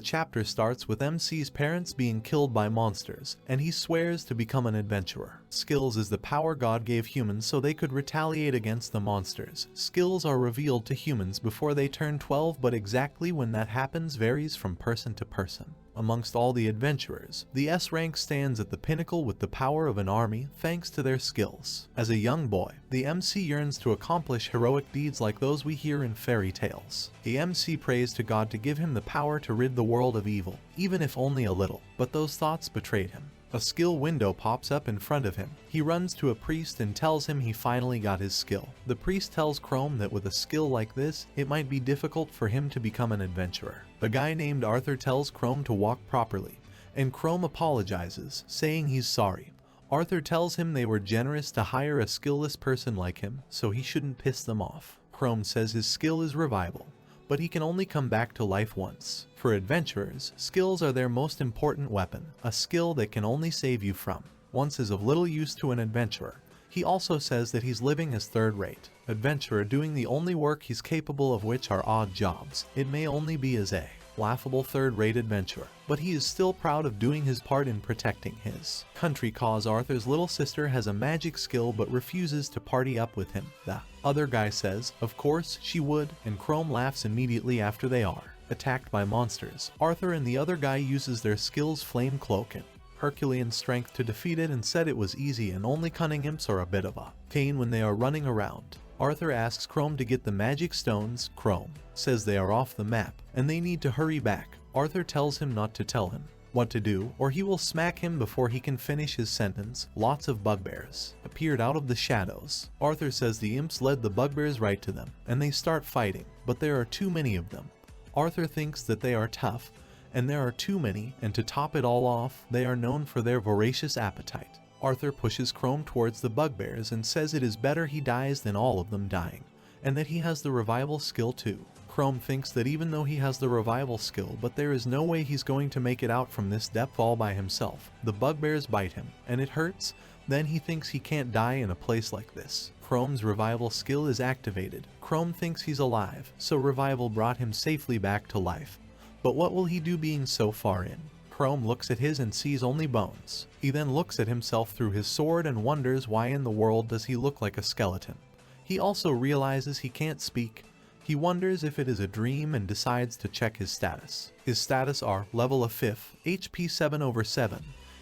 chapter starts with MC's parents being killed by monsters, and he swears to become an adventurer. Skills is the power God gave humans so they could retaliate against the monsters. Skills are revealed to humans before they turn 12, but exactly when that happens varies from person to person. Amongst all the adventurers, the S rank stands at the pinnacle with the power of an army thanks to their skills. As a young boy, the MC yearns to accomplish heroic deeds like those we hear in fairy tales. The MC prays to God to give him the power to rid the world of evil, even if only a little, but those thoughts betrayed him. A skill window pops up in front of him. He runs to a priest and tells him he finally got his skill. The priest tells Chrome that with a skill like this, it might be difficult for him to become an adventurer. The guy named Arthur tells Chrome to walk properly, and Chrome apologizes, saying he's sorry. Arthur tells him they were generous to hire a skillless person like him, so he shouldn't piss them off. Chrome says his skill is revival, but he can only come back to life once. For adventurers, skills are their most important weapon, a skill that can only save you from. Once is of little use to an adventurer. He also says that he's living as third-rate adventurer, doing the only work he's capable of, which are odd jobs. It may only be as a laughable third-rate adventurer, but he is still proud of doing his part in protecting his country cause. Arthur's little sister has a magic skill but refuses to party up with him. The other guy says, of course she would, and Chrome laughs immediately after they are attacked by monsters. Arthur and the other guy uses their skills Flame Cloak and Herculean Strength to defeat it, and said it was easy and only cunning imps are a bit of a pain when they are running around. Arthur asks Chrome to get the magic stones. Chrome says they are off the map and they need to hurry back. Arthur tells him not to tell him what to do or he will smack him before he can finish his sentence. Lots of bugbears appeared out of the shadows. Arthur says the imps led the bugbears right to them and they start fighting, but there are too many of them. Arthur thinks that they are tough, and there are too many, and to top it all off, they are known for their voracious appetite. Arthur pushes Chrome towards the bugbears and says it is better he dies than all of them dying, and that he has the revival skill too. Chrome thinks that even though he has the revival skill, but there is no way he's going to make it out from this depth all by himself. The bugbears bite him, and it hurts. Then he thinks he can't die in a place like this. Chrome's revival skill is activated. Chrome thinks he's alive, so revival brought him safely back to life. But what will he do being so far in? Chrome looks at his and sees only bones. He then looks at himself through his sword and wonders why in the world does he look like a skeleton. He also realizes he can't speak. He wonders if it is a dream and decides to check his status. His status are level of 5th, HP 7/7,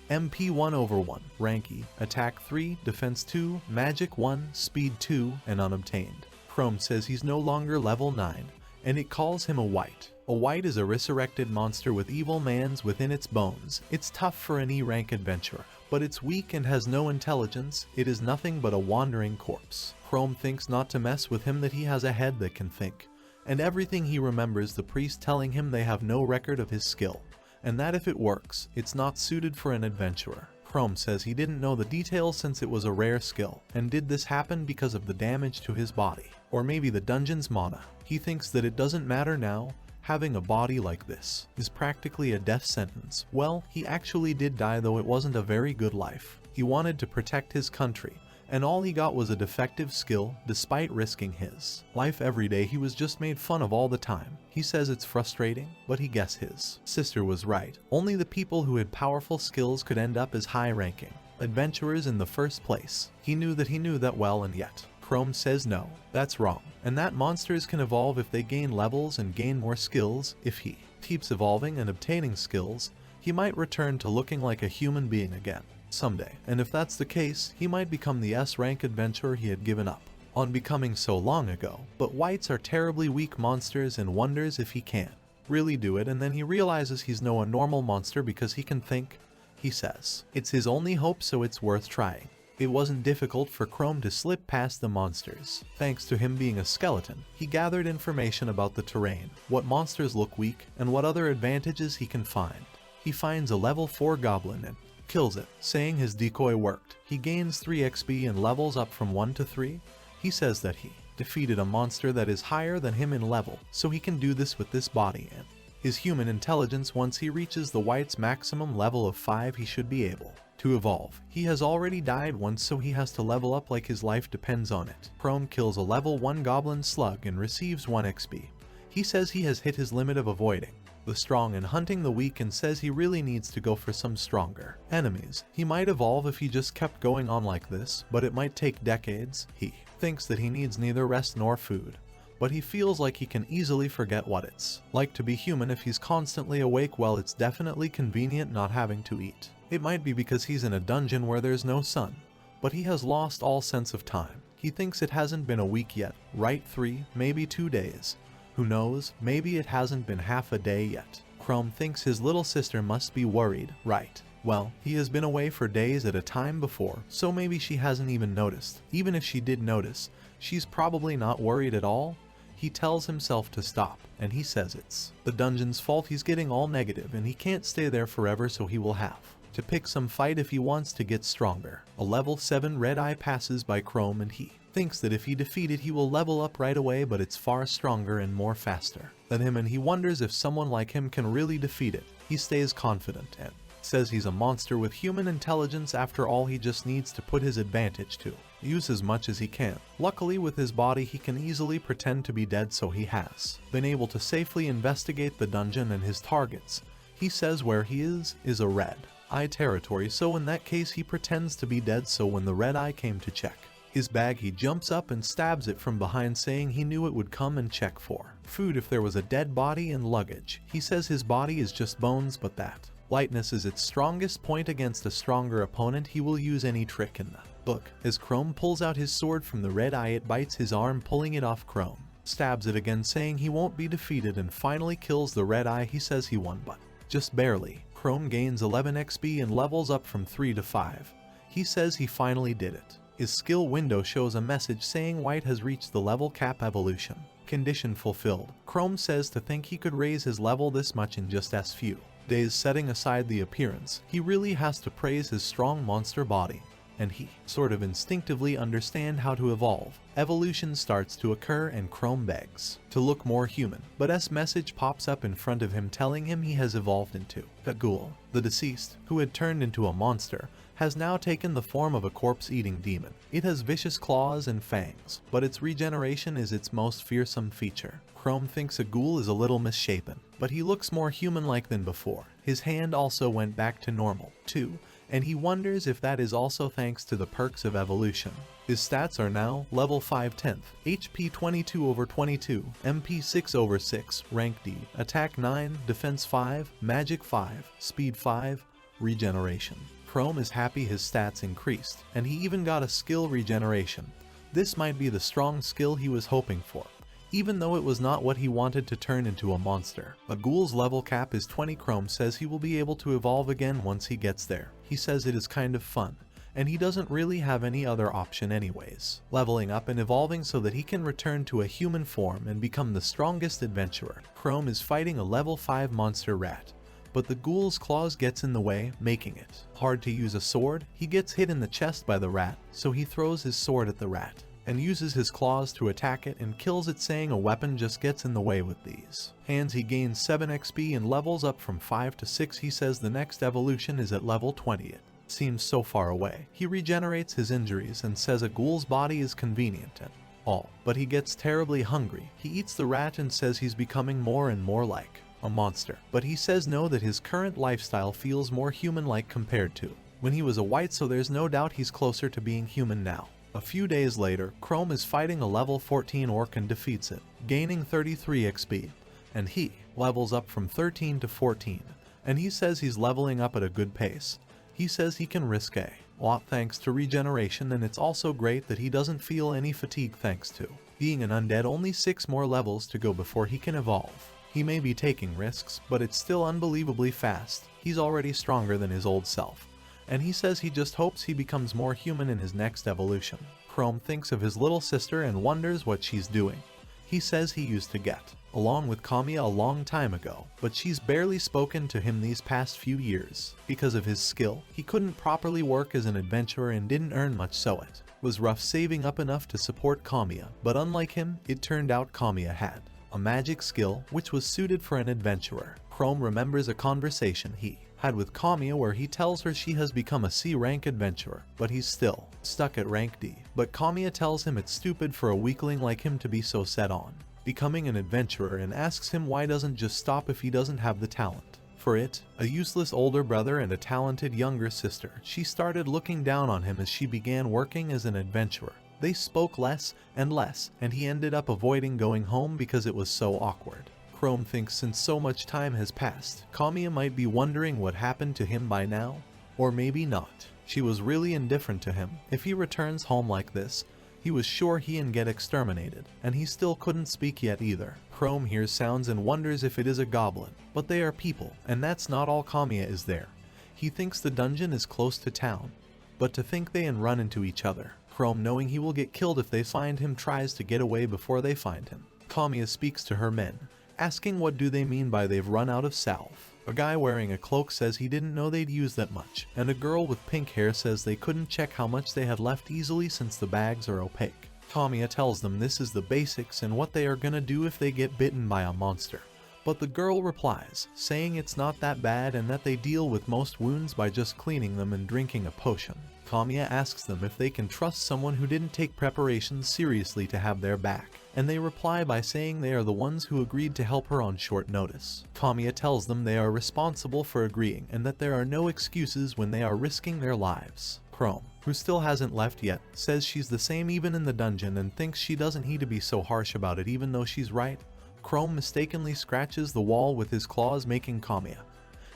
MP 1/1, Ranky, Attack 3, Defense 2, Magic 1, Speed 2, and unobtained. Chrome says he's no longer level 9, and it calls him a wight. A wight is a resurrected monster with evil mans within its bones. It's tough for an E-rank adventurer, but it's weak and has no intelligence. It is nothing but a wandering corpse. Chrome thinks not to mess with him, that he has a head that can think, and everything he remembers the priest telling him they have no record of his skill, and that if it works, it's not suited for an adventurer. Chrome says he didn't know the details since it was a rare skill, and did this happen because of the damage to his body, or maybe the dungeon's mana. He thinks that it doesn't matter now. Having a body like this is practically a death sentence. Well, he actually did die, though it wasn't a very good life. He wanted to protect his country, and all he got was a defective skill. Despite risking his life every day, he was just made fun of all the time. He says it's frustrating, but he guessed his sister was right. Only the people who had powerful skills could end up as high-ranking adventurers in the first place. He knew that well, and yet Chrome says no, that's wrong, and that monsters can evolve if they gain levels and gain more skills. If he keeps evolving and obtaining skills, he might return to looking like a human being again someday, and if that's the case, he might become the S-rank adventurer he had given up on becoming so long ago. But wights are terribly weak monsters and wonders if he can really do it, and then he realizes he's no a normal monster because he can think. He says it's his only hope, so it's worth trying. It wasn't difficult for Chrome to slip past the monsters. Thanks to him being a skeleton, he gathered information about the terrain, what monsters look weak, and what other advantages he can find. He finds a level 4 goblin and kills it, saying his decoy worked. He gains 3 XP and levels up from 1 to 3. He says that he defeated a monster that is higher than him in level, so he can do this with this body and his human intelligence. Once he reaches the wight's maximum level of 5, he should be able to evolve. He has already died once, so he has to level up like his life depends on it. Chrome kills a level 1 goblin slug and receives 1 XP. He says he has hit his limit of avoiding the strong and hunting the weak, and says he really needs to go for some stronger enemies. He might evolve if he just kept going on like this, but it might take decades. He thinks that he needs neither rest nor food, but he feels like he can easily forget what it's like to be human if he's constantly awake. Well, it's definitely convenient not having to eat. It might be because he's in a dungeon where there's no sun, but he has lost all sense of time. He thinks it hasn't been a week yet, right? 3, maybe 2 days. Who knows, maybe it hasn't been half a day yet. Chrome thinks his little sister must be worried, right? Well, he has been away for days at a time before, so maybe she hasn't even noticed. Even if she did notice, she's probably not worried at all. He tells himself to stop, and he says it's the dungeon's fault. He's getting all negative, and he can't stay there forever, so he will have to pick some fight if he wants to get stronger. A level 7 red eye passes by Chrome, and he thinks that if he defeat it he will level up right away, but it's far stronger and more faster than him, and he wonders if someone like him can really defeat it. He stays confident and says he's a monster with human intelligence. After all, he just needs to put his advantage to use as much as he can. Luckily, with his body he can easily pretend to be dead, so he has been able to safely investigate the dungeon and his targets. He says where he is a red eye territory, so in that case he pretends to be dead. So when the red eye came to check his bag, he jumps up and stabs it from behind, saying he knew it would come and check for food if there was a dead body and luggage. He says his body is just bones, but that lightness is its strongest point. Against a stronger opponent he will use any trick in the book. As Chrome pulls out his sword from the red eye, it bites his arm, pulling it off. Chrome stabs it again, saying he won't be defeated, and finally kills the red eye. He says he won, but just barely. Chrome gains 11 XP and levels up from 3 to 5. He says he finally did it. His skill window shows a message saying Wight has reached the level cap evolution. Condition fulfilled. Chrome says to think he could raise his level this much in just as few days. Setting aside the appearance, he really has to praise his strong monster body, and he sort of instinctively understand how to evolve. Evolution starts to occur and Chrome begs to look more human, but S message pops up in front of him telling him he has evolved into a ghoul. The deceased, who had turned into a monster, has now taken the form of a corpse-eating demon. It has vicious claws and fangs, but its regeneration is its most fearsome feature. Chrome thinks a ghoul is a little misshapen, but he looks more human-like than before. His hand also went back to normal, too, and he wonders if that is also thanks to the perks of evolution. His stats are now level 5 10th, HP 22/22, MP 6/6, rank D, attack 9, defense 5, magic 5, speed 5, regeneration. Chrome is happy his stats increased, and he even got a skill regeneration. This might be the strong skill he was hoping for, even though it was not what he wanted to turn into a monster. A ghoul's level cap is 20. Chrome says he will be able to evolve again once he gets there. He says it is kind of fun, and he doesn't really have any other option anyways. Leveling up and evolving so that he can return to a human form and become the strongest adventurer. Chrome is fighting a level 5 monster rat, but the ghoul's claws gets in the way, making it hard to use a sword. He gets hit in the chest by the rat, so he throws his sword at the rat and uses his claws to attack it and kills it, saying a weapon just gets in the way with these hands. He gains 7 XP and levels up from 5 to 6. He says the next evolution is at level 20. It seems so far away. He regenerates his injuries and says a ghoul's body is convenient and all, but he gets terribly hungry. He eats the rat and says he's becoming more and more like a monster, but he says no, that his current lifestyle feels more human-like compared to when he was a wight, so there's no doubt he's closer to being human now. A few days later, Chrome is fighting a level 14 orc and defeats it, gaining 33 XP, and he levels up from 13 to 14, and he says he's leveling up at a good pace. He says he can risk a lot thanks to regeneration, and it's also great that he doesn't feel any fatigue thanks to being an undead. Only 6 more levels to go before he can evolve. He may be taking risks, but it's still unbelievably fast. He's already stronger than his old self, and he says he just hopes he becomes more human in his next evolution. Chrome thinks of his little sister and wonders what she's doing. He says he used to get along with Kamia a long time ago, but she's barely spoken to him these past few years. Because of his skill, he couldn't properly work as an adventurer and didn't earn much, so it was rough saving up enough to support Kamia. But unlike him, it turned out Kamia had a magic skill which was suited for an adventurer. Chrome remembers a conversation he had with Kamia where he tells her she has become a C-rank adventurer, but he's still stuck at rank D. But Kamia tells him it's stupid for a weakling like him to be so set on becoming an adventurer, and asks him why doesn't just stop if he doesn't have the talent for it. A useless older brother and a talented younger sister, she started looking down on him as she began working as an adventurer. They spoke less and less, and he ended up avoiding going home because it was so awkward. Chrome thinks since so much time has passed, Kamia might be wondering what happened to him by now. Or maybe not. She was really indifferent to him. If he returns home like this, he was sure he'd get exterminated, and he still couldn't speak yet either. Chrome hears sounds and wonders if it is a goblin, but they are people, and that's not all Kamia is there. He thinks the dungeon is close to town, but to think they run into each other. Chrome, knowing he will get killed if they find him, tries to get away before they find him. Kamia speaks to her men, asking what do they mean by they've run out of salve. A guy wearing a cloak says he didn't know they'd use that much, and a girl with pink hair says they couldn't check how much they had left easily since the bags are opaque. Kamia tells them this is the basics and what they are gonna do if they get bitten by a monster. But the girl replies, saying it's not that bad and that they deal with most wounds by just cleaning them and drinking a potion. Kamia asks them if they can trust someone who didn't take preparations seriously to have their back, and they reply by saying they are the ones who agreed to help her on short notice. Kamia tells them they are responsible for agreeing and that there are no excuses when they are risking their lives. Chrome, who still hasn't left yet, says she's the same even in the dungeon and thinks she doesn't need to be so harsh about it even though she's right. Chrome mistakenly scratches the wall with his claws, making Kamia,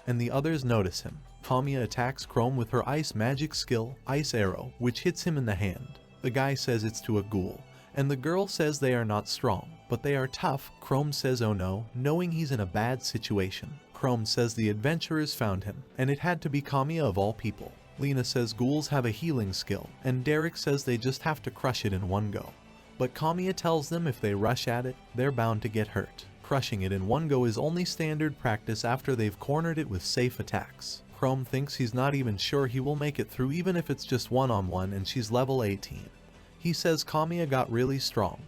and the others notice him. Kamia attacks Chrome with her ice magic skill, Ice Arrow, which hits him in the hand. The guy says it's to a ghoul, and the girl says they are not strong, but they are tough. Chrome says oh no, knowing he's in a bad situation. Chrome says the adventurers found him, and it had to be Kamia of all people. Lena says ghouls have a healing skill, and Derek says they just have to crush it in one go. But Kamia tells them if they rush at it, they're bound to get hurt. Crushing it in one go is only standard practice after they've cornered it with safe attacks. Chrome thinks he's not even sure he will make it through even if it's just one-on-one, and she's level 18. He says Kamia got really strong,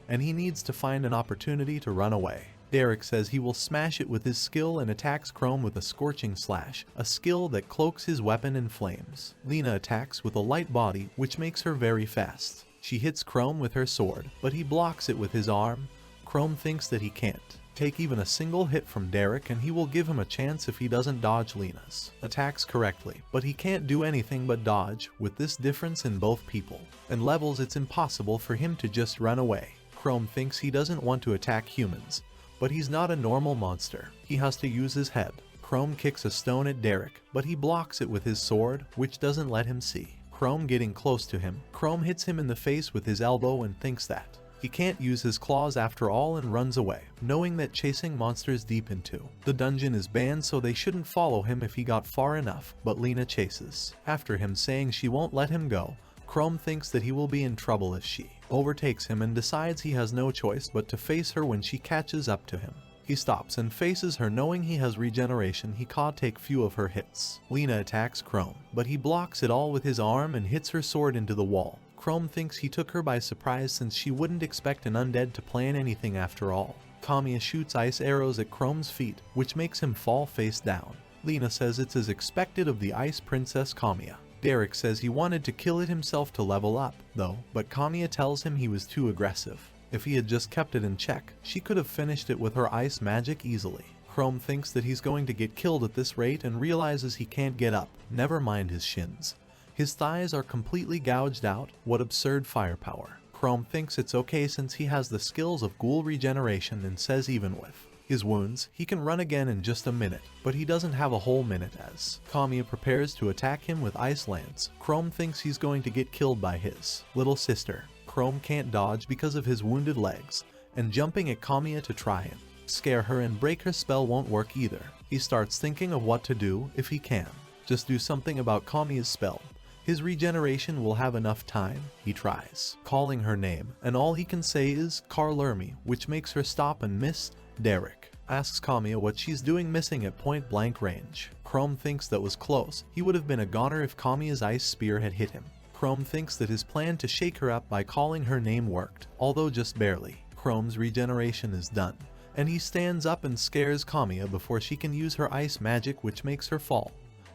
and he needs to find an opportunity to run away. Derek says he will smash it with his skill and attacks Chrome with a scorching slash, a skill that cloaks his weapon in flames. Lena attacks with a light body, which makes her very fast. She hits Chrome with her sword, but he blocks it with his arm. Chrome thinks that he can't take even a single hit from Derek, and he will give him a chance if he doesn't dodge Lena's attacks correctly, but he can't do anything but dodge. With this difference in both people and levels, it's impossible for him to just run away. Chrome thinks he doesn't want to attack humans, but he's not a normal monster. He has to use his head. Chrome kicks a stone at Derek, but he blocks it with his sword, which doesn't let him see Chrome getting close to him. Chrome hits him in the face with his elbow and thinks that he can't use his claws after all and runs away, knowing that chasing monsters deep into the dungeon is banned, so they shouldn't follow him if he got far enough. But Lena chases after him, saying she won't let him go. Chrome thinks that he will be in trouble if she overtakes him and decides he has no choice but to face her when she catches up to him. He stops and faces her, knowing he has regeneration. He can't take few of her hits. Lena attacks Chrome, but he blocks it all with his arm and hits her sword into the wall. Chrome thinks he took her by surprise since she wouldn't expect an undead to plan anything after all. Kamia shoots ice arrows at Chrome's feet, which makes him fall face down. Lena says it's as expected of the Ice Princess Kamia. Derek says he wanted to kill it himself to level up, though, but Kamia tells him he was too aggressive. If he had just kept it in check, she could have finished it with her ice magic easily. Chrome thinks that he's going to get killed at this rate and realizes he can't get up, never mind his shins. His thighs are completely gouged out. What absurd firepower. Chrome thinks it's okay since he has the skills of ghoul regeneration and says even with his wounds, he can run again in just a minute, but he doesn't have a whole minute as Kamia prepares to attack him with ice lance. Chrome thinks he's going to get killed by his little sister. Chrome can't dodge because of his wounded legs, and jumping at Kamia to try and scare her and break her spell won't work either. He starts thinking of what to do if he can just do something about Kamia's spell. His regeneration will have enough time. He tries calling her name, and all he can say is Karlermi, which makes her stop and miss. Derek asks Kamia what she's doing missing at point blank range. Chrome thinks that was close. He would have been a goner if Kamia's ice spear had hit him. Chrome thinks that his plan to shake her up by calling her name worked, although just barely. Chrome's regeneration is done, and he stands up and scares Kamia before she can use her ice magic, which makes her fall,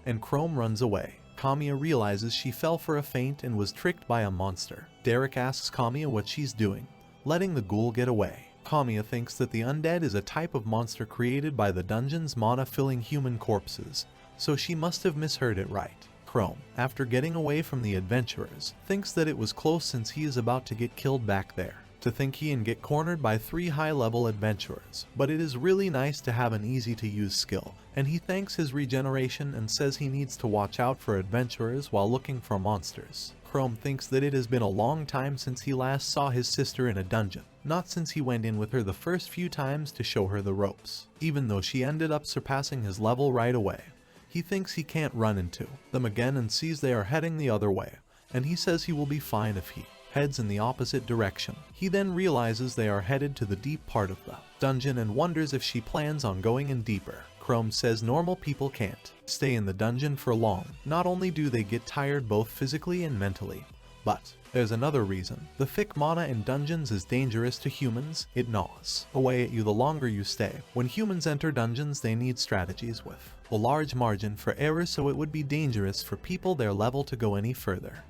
and Chrome runs away. Kamia realizes she fell for a feint and was tricked by a monster. Derek asks Kamia what she's doing, letting the ghoul get away. Kamia thinks that the undead is a type of monster created by the dungeon's mana filling human corpses, so she must have misheard it right. Chrome, after getting away from the adventurers, thinks that it was close since he is about to get killed back there. To think he can get cornered by 3 high-level adventurers, but it is really nice to have an easy-to-use skill, and he thanks his regeneration and says he needs to watch out for adventurers while looking for monsters. Chrome thinks that it has been a long time since he last saw his sister in a dungeon, not since he went in with her the first few times to show her the ropes, even though she ended up surpassing his level right away. He thinks he can't run into them again and sees they are heading the other way, and he says he will be fine if he heads in the opposite direction. He then realizes they are headed to the deep part of the dungeon and wonders if she plans on going in deeper. Chrome says normal people can't stay in the dungeon for long. Not only do they get tired both physically and mentally, but there's another reason. The thick mana in dungeons is dangerous to humans. It gnaws away at you the longer you stay. When humans enter dungeons, they need strategies with a large margin for error, so it would be dangerous for people their level to go any further.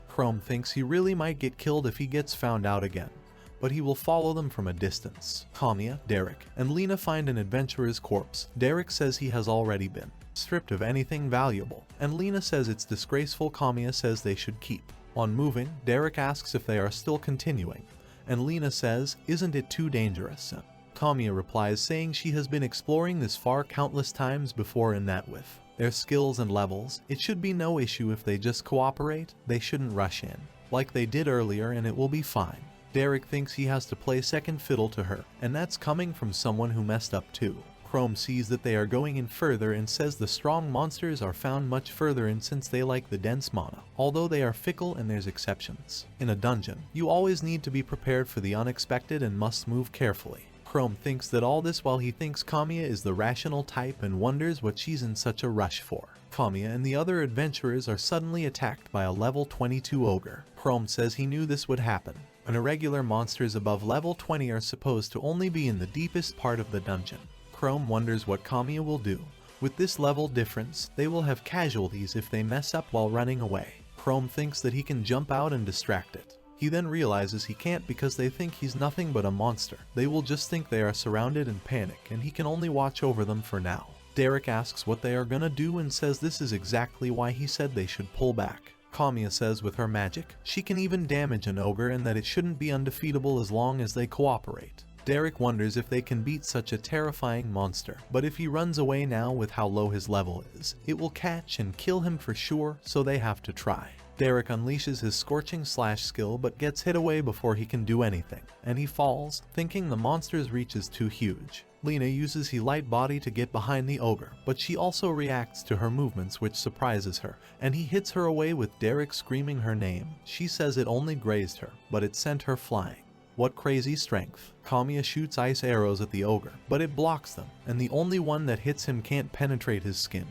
Chrome thinks he really might get killed if he gets found out again, but he will follow them from a distance. Kamia, Derek, and Lena find an adventurer's corpse. Derek says he has already been stripped of anything valuable, and Lena says it's disgraceful. Kamia says they should keep on moving. Derek asks if they are still continuing, and Lena says, "Isn't it too dangerous?" Kamia replies saying she has been exploring this far countless times before, and that with their skills and levels, it should be no issue if they just cooperate. They shouldn't rush in like they did earlier, and it will be fine. Derek thinks he has to play second fiddle to her, and that's coming from someone who messed up too. Chrome sees that they are going in further and says the strong monsters are found much further in since they like the dense mana, although they are fickle and there's exceptions. In a dungeon, you always need to be prepared for the unexpected and must move carefully. Chrome thinks that all this while he thinks Kamia is the rational type and wonders what she's in such a rush for. Kamia and the other adventurers are suddenly attacked by a level 22 ogre. Chrome says he knew this would happen. And irregular monsters above level 20 are supposed to only be in the deepest part of the dungeon. Chrome wonders what Kamia will do. With this level difference, they will have casualties if they mess up while running away. Chrome thinks that he can jump out and distract it. He then realizes he can't because they think he's nothing but a monster. They will just think they are surrounded and panic, and he can only watch over them for now. Derek asks what they are gonna do and says this is exactly why he said they should pull back. Kamia says with her magic, she can even damage an ogre and that it shouldn't be undefeatable as long as they cooperate. Derek wonders if they can beat such a terrifying monster, but if he runs away now with how low his level is, it will catch and kill him for sure, so they have to try. Derek unleashes his scorching slash skill but gets hit away before he can do anything, and he falls, thinking the monster's reach is too huge. Lena uses her light body to get behind the ogre, but she also reacts to her movements, which surprises her, and he hits her away with Derek screaming her name. She says it only grazed her, but it sent her flying. What crazy strength. Kamia shoots ice arrows at the ogre, but it blocks them, and the only one that hits him can't penetrate his skin.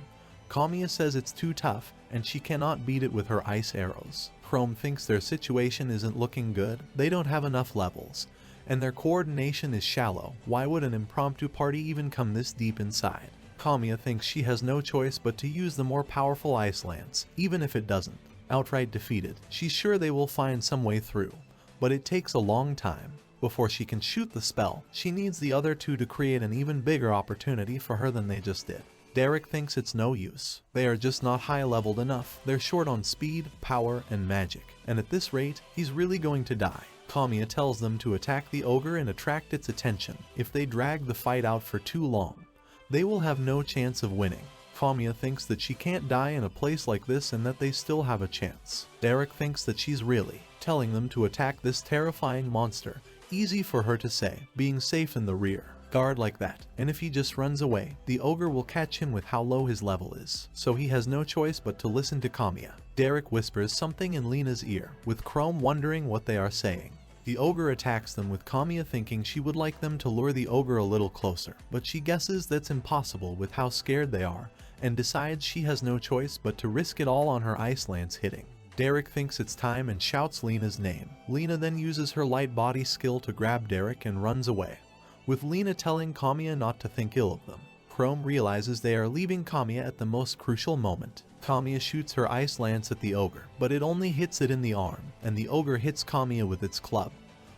Kamia says it's too tough, and she cannot beat it with her ice arrows. Chrome thinks their situation isn't looking good. They don't have enough levels, and their coordination is shallow. Why would an impromptu party even come this deep inside? Kamia thinks she has no choice but to use the more powerful ice lance, even if it doesn't outright defeat it. She's sure they will find some way through, but it takes a long time. Before she can shoot the spell, she needs the other two to create an even bigger opportunity for her than they just did. Derek thinks it's no use. They are just not high leveled enough. They're short on speed, power, and magic, and at this rate, he's really going to die. Kamia tells them to attack the ogre and attract its attention. If they drag the fight out for too long, they will have no chance of winning. Kamia thinks that she can't die in a place like this and that they still have a chance. Derek thinks that she's really telling them to attack this terrifying monster. Easy for her to say, being safe in the rear guard like that, and if he just runs away, the ogre will catch him with how low his level is, so he has no choice but to listen to Kamia. Derek whispers something in Lena's ear, with Chrome wondering what they are saying. The ogre attacks them with Kamia thinking she would like them to lure the ogre a little closer, but she guesses that's impossible with how scared they are, and decides she has no choice but to risk it all on her ice lance hitting. Derek thinks it's time and shouts Lena's name. Lena then uses her light body skill to grab Derek and runs away, with Lena telling Kamia not to think ill of them. Chrome realizes they are leaving Kamia at the most crucial moment. Kamia shoots her ice lance at the ogre, but it only hits it in the arm, and the ogre hits Kamia with its club.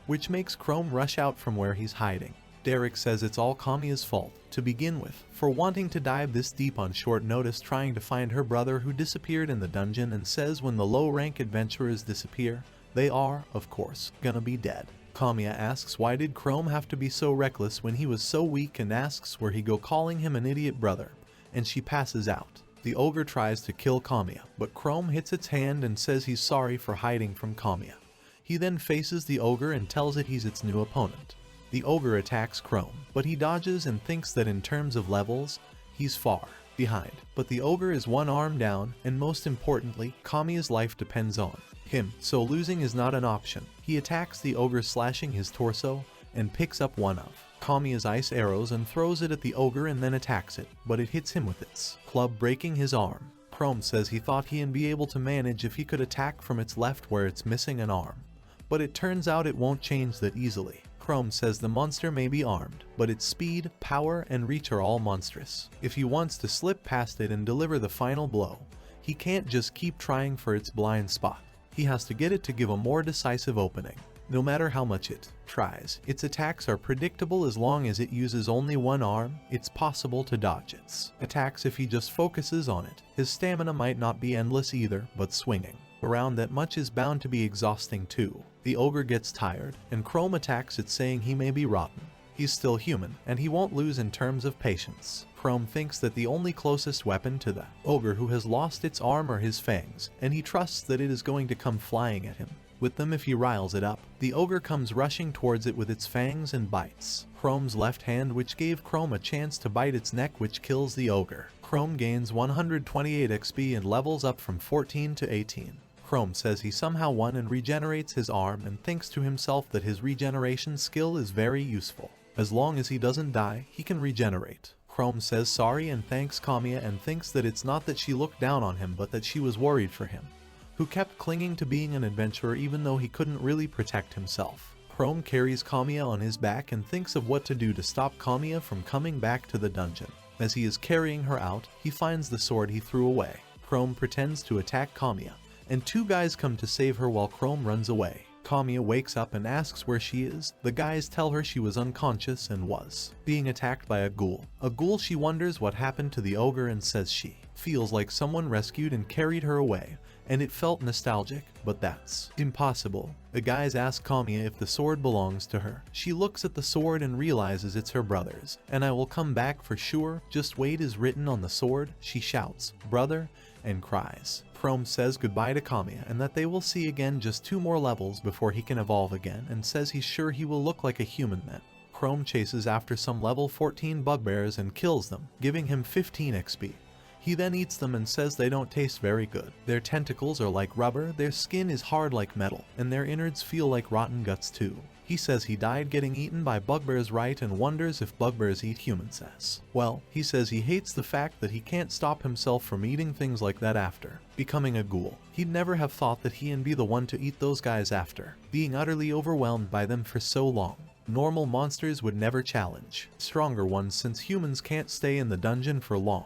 which makes Chrome rush out from where he's hiding. Derek says it's all Kamia's fault, to begin with, for wanting to dive this deep on short notice trying to find her brother who disappeared in the dungeon, and says when the low-rank adventurers disappear, they are, of course, gonna be dead. Kamia asks why did Chrome have to be so reckless when he was so weak, and asks where he go, calling him an idiot brother, and she passes out. The ogre tries to kill Kamia, but Chrome hits its hand and says he's sorry for hiding from Kamia. He then faces the ogre and tells it he's its new opponent. The ogre attacks Chrome, but he dodges and thinks that in terms of levels, he's far behind. But the ogre is one arm down, and most importantly, Kamia's life depends on him, so losing is not an option. He attacks the ogre, slashing his torso, and picks up one of Kamia's ice arrows and throws it at the ogre and then attacks it, but it hits him with its club, breaking his arm. Chrome says he thought he'd be able to manage if he could attack from its left where it's missing an arm, but it turns out it won't change that easily. Chrome says the monster may be armed, but its speed, power, and reach are all monstrous. If he wants to slip past it and deliver the final blow, he can't just keep trying for its blind spot. He has to get it to give a more decisive opening. No matter how much it tries, its attacks are predictable. As long as it uses only one arm, it's possible to dodge its attacks if he just focuses on it. His stamina might not be endless either, but swinging around that much is bound to be exhausting too. The ogre gets tired, and Chrome attacks it, saying he may be rotten. He's still human, and he won't lose in terms of patience. Chrome thinks that the only closest weapon to the ogre who has lost its arm are his fangs, and he trusts that it is going to come flying at him with them if he riles it up. The ogre comes rushing towards it with its fangs and bites Chrome's left hand, which gave Chrome a chance to bite its neck, which kills the ogre. Chrome gains 128 XP and levels up from 14 to 18. Chrome says he somehow won and regenerates his arm, and thinks to himself that his regeneration skill is very useful. As long as he doesn't die, he can regenerate. Chrome says sorry and thanks Kamia, and thinks that it's not that she looked down on him, but that she was worried for him, who kept clinging to being an adventurer even though he couldn't really protect himself. Chrome carries Kamia on his back and thinks of what to do to stop Kamia from coming back to the dungeon. As he is carrying her out, he finds the sword he threw away. Chrome pretends to attack Kamia, and two guys come to save her while Chrome runs away. Kamia wakes up and asks where she is. The guys tell her she was unconscious and was being attacked by a ghoul. She wonders what happened to the ogre and says she feels like someone rescued and carried her away, and it felt nostalgic, but that's impossible. The guys ask Kamia if the sword belongs to her. She looks at the sword and realizes it's her brother's. "And I will come back for sure, just wait" is written on the sword. She shouts, "Brother," and cries. Chrome says goodbye to Kamia and that they will see again just 2 more levels before he can evolve again, and says he's sure he will look like a human then. Chrome chases after some level 14 bugbears and kills them, giving him 15 XP. He then eats them and says they don't taste very good. Their tentacles are like rubber, their skin is hard like metal, and their innards feel like rotten guts too. He says he died getting eaten by bugbears, right, and wonders if bugbears eat humans as well. He says he hates the fact that he can't stop himself from eating things like that after becoming a ghoul. He'd never have thought that he'd be the one to eat those guys after being utterly overwhelmed by them for so long. Normal monsters would never challenge stronger ones since humans can't stay in the dungeon for long.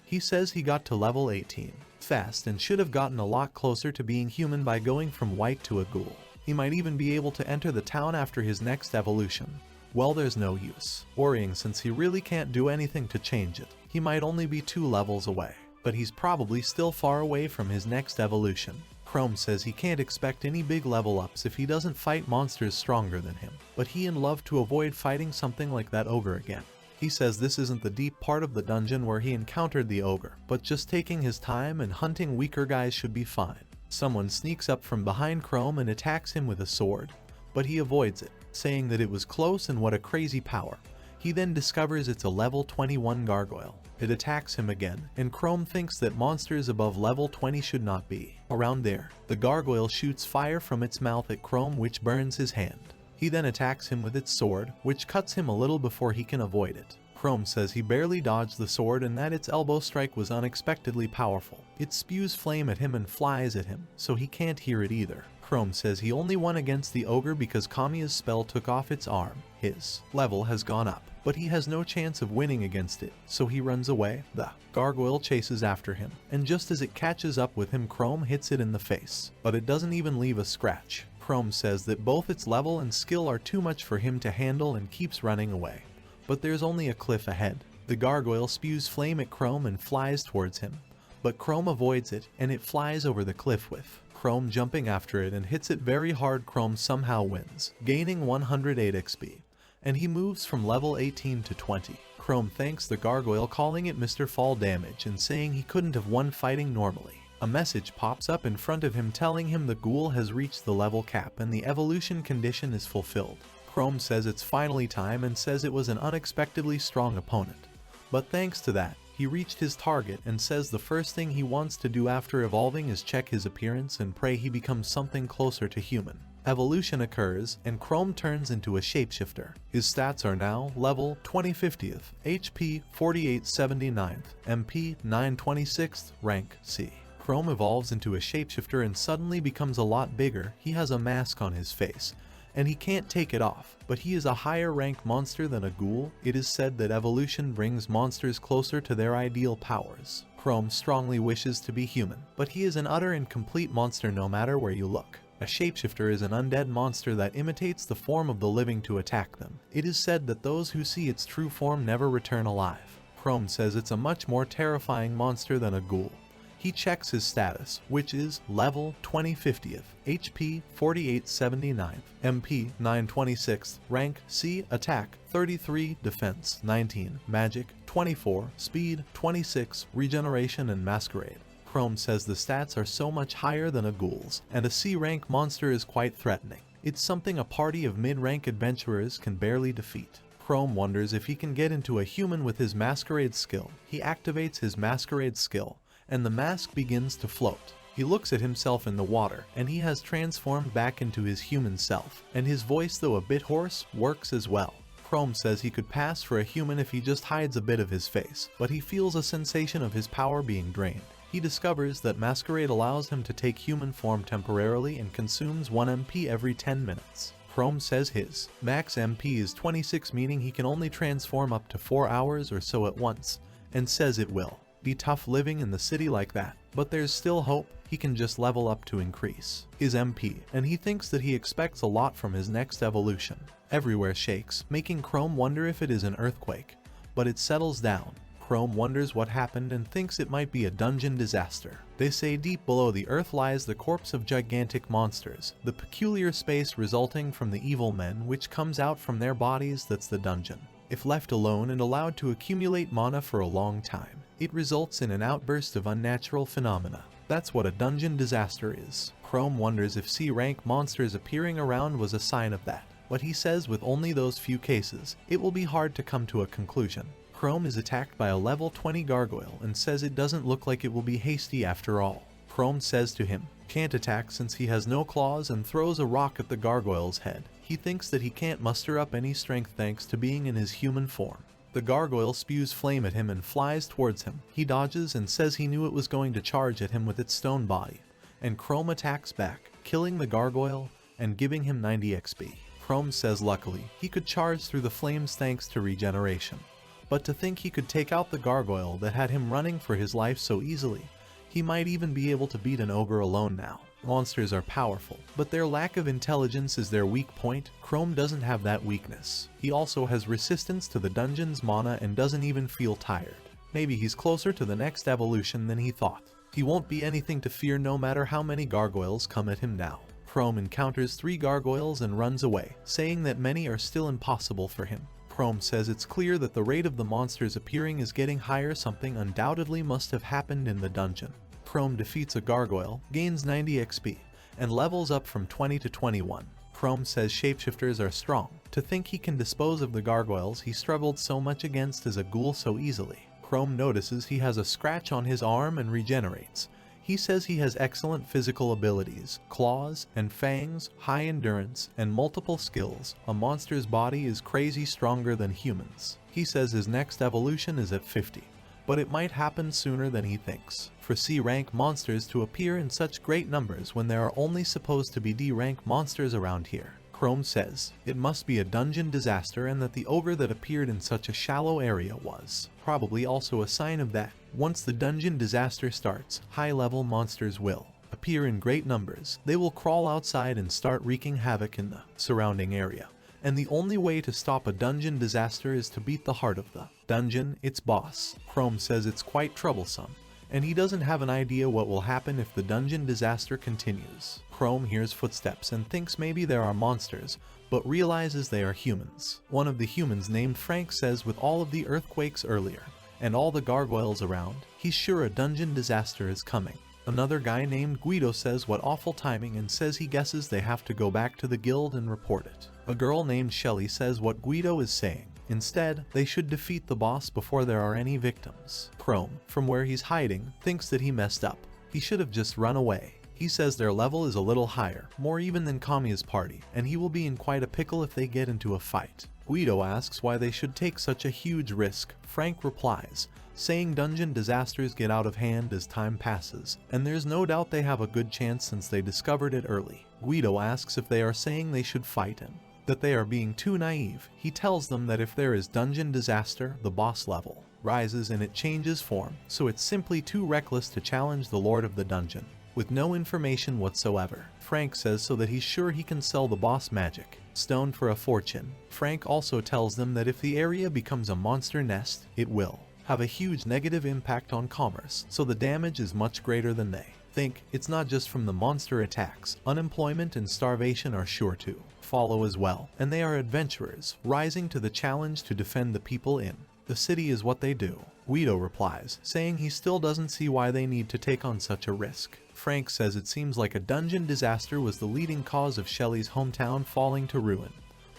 He says he got to level 18 fast and should have gotten a lot closer to being human by going from wight to a ghoul. He might even be able to enter the town after his next evolution. Well, there's no use worrying since he really can't do anything to change it. He might only be 2 levels away, but he's probably still far away from his next evolution. Chrome says he can't expect any big level ups if he doesn't fight monsters stronger than him, but he'd love to avoid fighting something like that ogre again. He says this isn't the deep part of the dungeon where he encountered the ogre, but just taking his time and hunting weaker guys should be fine. Someone sneaks up from behind Chrome and attacks him with a sword, but he avoids it, saying that it was close and what a crazy power. He then discovers it's a level 21 gargoyle. It attacks him again, and Chrome thinks that monsters above level 20 should not be around there. The gargoyle shoots fire from its mouth at Chrome, which burns his hand. He then attacks him with its sword, which cuts him a little before he can avoid it. Chrome says he barely dodged the sword and that its elbow strike was unexpectedly powerful. It spews flame at him and flies at him, so he can't hear it either. Chrome says he only won against the ogre because Kamia's spell took off its arm. His level has gone up, but he has no chance of winning against it, so he runs away. The gargoyle chases after him, and just as it catches up with him, Chrome hits it in the face, but it doesn't even leave a scratch. Chrome says that both its level and skill are too much for him to handle and keeps running away. But there's only a cliff ahead. The gargoyle spews flame at Chrome and flies towards him. But Chrome avoids it, and it flies over the cliff with Chrome jumping after it and hits it very hard. Chrome somehow wins, gaining 108 XP. And he moves from level 18 to 20. Chrome thanks the gargoyle, calling it Mr. Fall Damage and saying he couldn't have won fighting normally. A message pops up in front of him telling him the ghoul has reached the level cap and the evolution condition is fulfilled. Chrome says it's finally time and says it was an unexpectedly strong opponent. But thanks to that, he reached his target and says the first thing he wants to do after evolving is check his appearance and pray he becomes something closer to human. Evolution occurs, and Chrome turns into a shapeshifter. His stats are now level 2050th, HP 4879th, MP 926th, rank C. Chrome evolves into a shapeshifter and suddenly becomes a lot bigger. He has a mask on his face, and he can't take it off, but he is a higher rank monster than a ghoul. It is said that evolution brings monsters closer to their ideal powers. Chrome strongly wishes to be human, but he is an utter and complete monster no matter where you look. A shapeshifter is an undead monster that imitates the form of the living to attack them. It is said that those who see its true form never return alive. Chrome says it's a much more terrifying monster than a ghoul. He checks his status, which is level 2050th, HP 4879th, MP 926th, rank C, attack 33, defense 19, magic 24, speed 26, regeneration and masquerade. Chrome says the stats are so much higher than a ghoul's, and a C-rank monster is quite threatening. It's something a party of mid-rank adventurers can barely defeat. Chrome wonders if he can get into a human with his masquerade skill. He activates his masquerade skill, and the mask begins to float. He looks at himself in the water, and he has transformed back into his human self, and his voice, though a bit hoarse, works as well. Chrome says he could pass for a human if he just hides a bit of his face, but he feels a sensation of his power being drained. He discovers that Masquerade allows him to take human form temporarily and consumes 1 MP every 10 minutes. Chrome says his max MP is 26, meaning he can only transform up to 4 hours or so at once, and says it will be tough living in the city like that, but there's still hope. He can just level up to increase his MP, and he thinks that he expects a lot from his next evolution. Everywhere shakes, making Chrome wonder if it is an earthquake, but it settles down. Chrome wonders what happened and thinks it might be a dungeon disaster. They say deep below the earth lies the corpse of gigantic monsters, the peculiar space resulting from the evil men which comes out from their bodies. That's the dungeon. If left alone and allowed to accumulate mana for a long time, it results in an outburst of unnatural phenomena. That's what a dungeon disaster is. Chrome wonders if C-rank monsters appearing around was a sign of that, but he says with only those few cases, it will be hard to come to a conclusion. Chrome is attacked by a level 20 gargoyle and says it doesn't look like it will be hasty after all. Chrome says to him, can't attack since he has no claws, and throws a rock at the gargoyle's head. He thinks that he can't muster up any strength thanks to being in his human form. The gargoyle spews flame at him and flies towards him. He dodges and says he knew it was going to charge at him with its stone body, and Chrome attacks back, killing the gargoyle and giving him 90 XP. Chrome says luckily he could charge through the flames thanks to regeneration. But to think he could take out the gargoyle that had him running for his life so easily. He might even be able to beat an ogre alone now. Monsters are powerful, but their lack of intelligence is their weak point. Chrome doesn't have that weakness. He also has resistance to the dungeon's mana and doesn't even feel tired. Maybe he's closer to the next evolution than he thought. He won't be anything to fear no matter how many gargoyles come at him now. Chrome encounters 3 gargoyles and runs away, saying that many are still impossible for him. Chrome says it's clear that the rate of the monsters appearing is getting higher. Something undoubtedly must have happened in the dungeon. Chrome defeats a gargoyle, gains 90 XP, and levels up from 20 to 21. Chrome says shapeshifters are strong. To think he can dispose of the gargoyles he struggled so much against as a ghoul so easily. Chrome notices he has a scratch on his arm and regenerates. He says he has excellent physical abilities, claws and fangs, high endurance, and multiple skills. A monster's body is crazy stronger than humans. He says his next evolution is at 50, but it might happen sooner than he thinks. For C-rank monsters to appear in such great numbers when there are only supposed to be D-rank monsters around here. Chrome says it must be a dungeon disaster, and that the ogre that appeared in such a shallow area was probably also a sign of that. Once the dungeon disaster starts, high-level monsters will appear. appear in great numbers, they will crawl outside and start wreaking havoc in the surrounding area. And the only way to stop a dungeon disaster is to beat the heart of the dungeon, its boss. Chrome says it's quite troublesome, and he doesn't have an idea what will happen if the dungeon disaster continues. Chrome hears footsteps and thinks maybe there are monsters, but realizes they are humans. One of the humans named Frank says with all of the earthquakes earlier, and all the gargoyles around, he's sure a dungeon disaster is coming. Another guy named Guido says what awful timing and says he guesses they have to go back to the guild and report it. A girl named Shelly says what Guido is saying. Instead, they should defeat the boss before there are any victims. Chrome, from where he's hiding, thinks that he messed up. He should have just run away. He says their level is a little higher, more even than Kamia's party, and he will be in quite a pickle if they get into a fight. Guido asks why they should take such a huge risk. Frank replies, saying dungeon disasters get out of hand as time passes, and there's no doubt they have a good chance since they discovered it early. Guido asks if they are saying they should fight him, that they are being too naive. He tells them that if there is dungeon disaster, the boss level rises and it changes form, so it's simply too reckless to challenge the lord of the dungeon. With no information whatsoever, Frank says so that he's sure he can sell the boss magic stone for a fortune. Frank also tells them that if the area becomes a monster nest, it will have a huge negative impact on commerce, so the damage is much greater than they think. It's not just from the monster attacks, unemployment and starvation are sure to follow as well, and they are adventurers, rising to the challenge to defend the people in the city is what they do. Guido replies, saying he still doesn't see why they need to take on such a risk. Frank says it seems like a dungeon disaster was the leading cause of Shelly's hometown falling to ruin,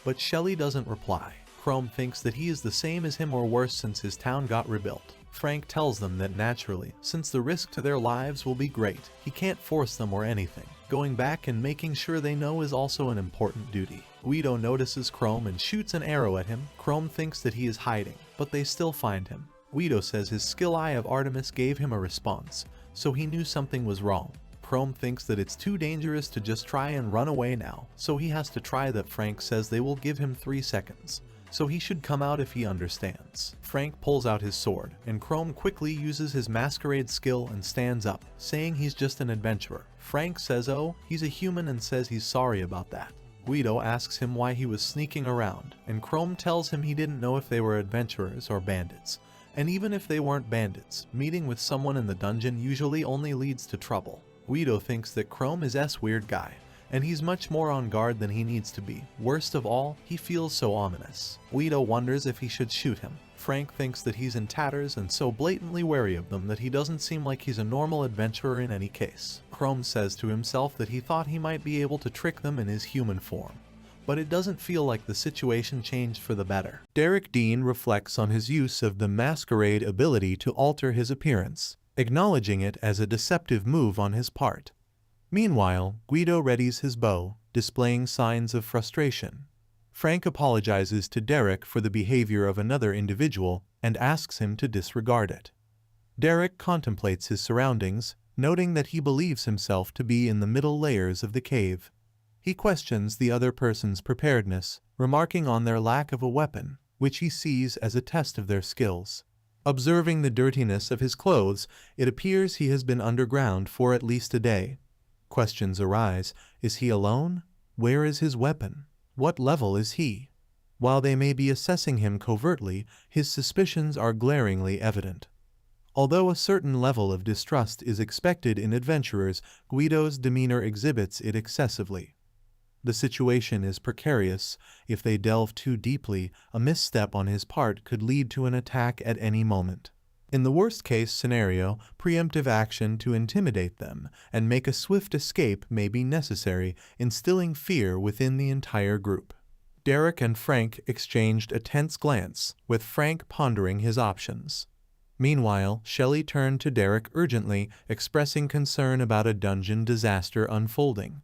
but Shelly doesn't reply. Chrome thinks that he is the same as him or worse since his town got rebuilt. Frank tells them that naturally, since the risk to their lives will be great, he can't force them or anything. Going back and making sure they know is also an important duty. Guido notices Chrome and shoots an arrow at him. Chrome thinks that he is hiding, but they still find him. Guido says his skill eye of Artemis gave him a response, so he knew something was wrong. Chrome thinks that it's too dangerous to just try and run away now, so he has to try that. Frank says they will give him 3 seconds. So he should come out if he understands. Frank pulls out his sword, and Chrome quickly uses his masquerade skill and stands up, saying he's just an adventurer. Frank says oh, he's a human and says he's sorry about that. Guido asks him why he was sneaking around, and Chrome tells him he didn't know if they were adventurers or bandits. And even if they weren't bandits, meeting with someone in the dungeon usually only leads to trouble. Guido thinks that Chrome is S weird guy, and he's much more on guard than he needs to be. Worst of all, he feels so ominous. Guido wonders if he should shoot him. Frank thinks that he's in tatters and so blatantly wary of them that he doesn't seem like he's a normal adventurer in any case. Chrome says to himself that he thought he might be able to trick them in his human form, but it doesn't feel like the situation changed for the better. Derek Dean reflects on his use of the masquerade ability to alter his appearance, acknowledging it as a deceptive move on his part. Meanwhile, Guido readies his bow, displaying signs of frustration. Frank apologizes to Derek for the behavior of another individual and asks him to disregard it. Derek contemplates his surroundings, noting that he believes himself to be in the middle layers of the cave. He questions the other person's preparedness, remarking on their lack of a weapon, which he sees as a test of their skills. Observing the dirtiness of his clothes, it appears he has been underground for at least a day. Questions arise. Is he alone? Where is his weapon? What level is he? While they may be assessing him covertly, his suspicions are glaringly evident. Although a certain level of distrust is expected in adventurers, Guido's demeanor exhibits it excessively. The situation is precarious. If they delve too deeply, a misstep on his part could lead to an attack at any moment. In the worst-case scenario, preemptive action to intimidate them and make a swift escape may be necessary, instilling fear within the entire group. Derek and Frank exchanged a tense glance, with Frank pondering his options. Meanwhile, Shelly turned to Derek urgently, expressing concern about a dungeon disaster unfolding.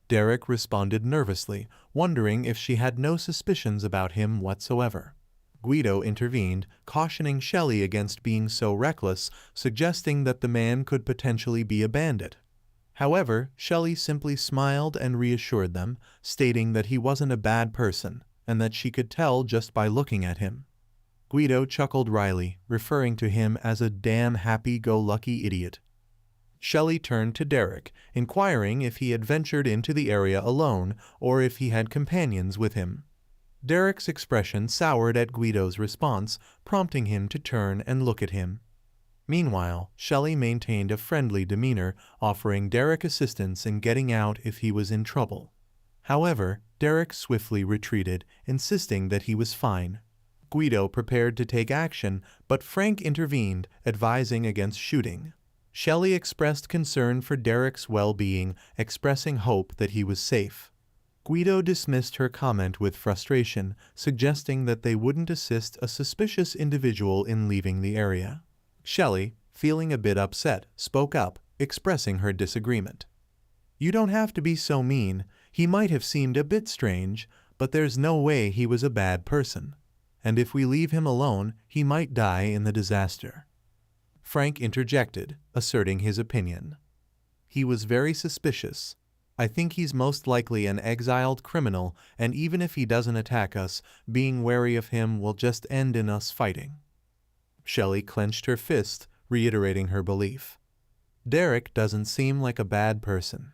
Derek responded nervously, wondering if she had no suspicions about him whatsoever. Guido intervened, cautioning Shelly against being so reckless, suggesting that the man could potentially be a bandit. However, Shelly simply smiled and reassured them, stating that he wasn't a bad person, and that she could tell just by looking at him. Guido chuckled wryly, referring to him as a damn happy-go-lucky idiot. Shelley turned to Derek, inquiring if he had ventured into the area alone or if he had companions with him. Derek's expression soured at Guido's response, prompting him to turn and look at him. Meanwhile, Shelley maintained a friendly demeanor, offering Derek assistance in getting out if he was in trouble. However, Derek swiftly retreated, insisting that he was fine. Guido prepared to take action, but Frank intervened, advising against shooting. Shelley expressed concern for Derek's well-being, expressing hope that he was safe. Guido dismissed her comment with frustration, suggesting that they wouldn't assist a suspicious individual in leaving the area. Shelley, feeling a bit upset, spoke up, expressing her disagreement. "You don't have to be so mean. He might have seemed a bit strange, but there's no way he was a bad person. And if we leave him alone, he might die in the disaster." Frank interjected, asserting his opinion. "He was very suspicious. I think he's most likely an exiled criminal, and even if he doesn't attack us, being wary of him will just end in us fighting." Shelley clenched her fist, reiterating her belief. "Derek doesn't seem like a bad person."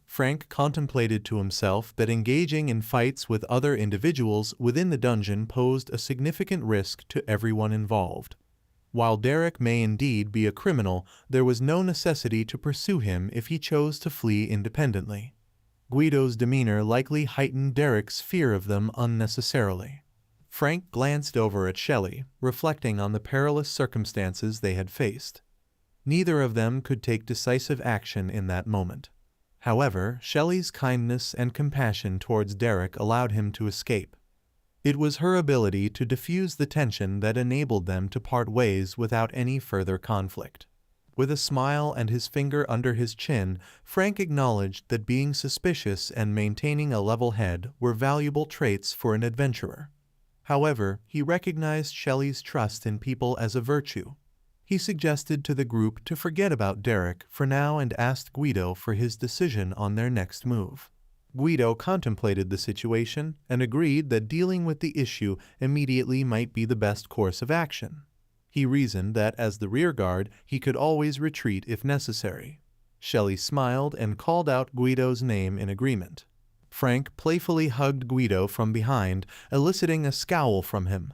Frank contemplated to himself that engaging in fights with other individuals within the dungeon posed a significant risk to everyone involved. While Derek may indeed be a criminal, there was no necessity to pursue him if he chose to flee independently. Guido's demeanor likely heightened Derek's fear of them unnecessarily. Frank glanced over at Shelley, reflecting on the perilous circumstances they had faced. Neither of them could take decisive action in that moment. However, Shelley's kindness and compassion towards Derek allowed him to escape. It was her ability to diffuse the tension that enabled them to part ways without any further conflict. With a smile and his finger under his chin, Frank acknowledged that being suspicious and maintaining a level head were valuable traits for an adventurer. However, he recognized Shelley's trust in people as a virtue. He suggested to the group to forget about Derek for now and asked Guido for his decision on their next move. Guido contemplated the situation and agreed that dealing with the issue immediately might be the best course of action. He reasoned that as the rearguard, he could always retreat if necessary. Shelley smiled and called out Guido's name in agreement. Frank playfully hugged Guido from behind, eliciting a scowl from him.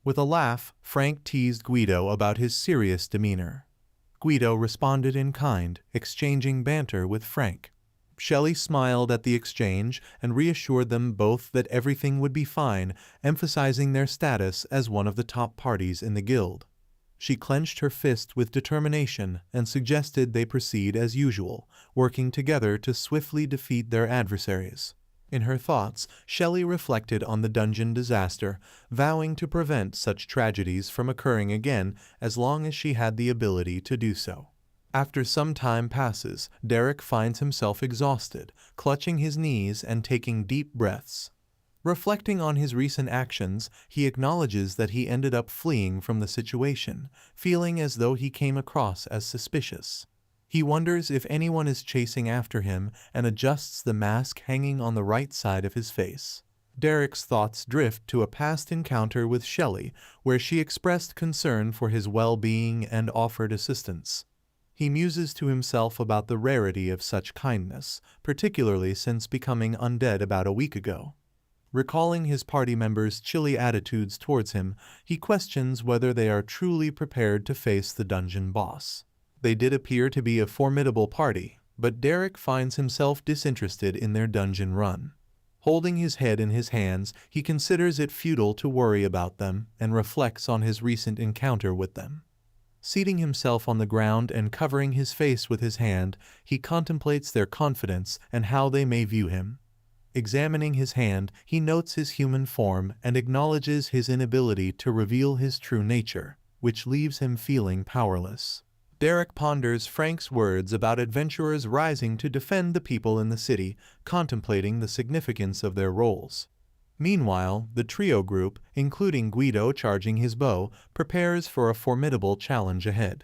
With a laugh, Frank teased Guido about his serious demeanor. Guido responded in kind, exchanging banter with Frank. Shelley smiled at the exchange and reassured them both that everything would be fine, emphasizing their status as one of the top parties in the guild. She clenched her fist with determination and suggested they proceed as usual, working together to swiftly defeat their adversaries. In her thoughts, Shelley reflected on the dungeon disaster, vowing to prevent such tragedies from occurring again as long as she had the ability to do so. After some time passes, Derek finds himself exhausted, clutching his knees and taking deep breaths. Reflecting on his recent actions, he acknowledges that he ended up fleeing from the situation, feeling as though he came across as suspicious. He wonders if anyone is chasing after him and adjusts the mask hanging on the right side of his face. Derek's thoughts drift to a past encounter with Shelley, where she expressed concern for his well-being and offered assistance. He muses to himself about the rarity of such kindness, particularly since becoming undead about a week ago. Recalling his party members' chilly attitudes towards him, he questions whether they are truly prepared to face the dungeon boss. They did appear to be a formidable party, but Derek finds himself disinterested in their dungeon run. Holding his head in his hands, he considers it futile to worry about them and reflects on his recent encounter with them. Seating himself on the ground and covering his face with his hand, he contemplates their confidence and how they may view him. Examining his hand, he notes his human form and acknowledges his inability to reveal his true nature, which leaves him feeling powerless. Derek ponders Frank's words about adventurers rising to defend the people in the city, contemplating the significance of their roles. Meanwhile, the trio group, including Guido charging his bow, prepares for a formidable challenge ahead.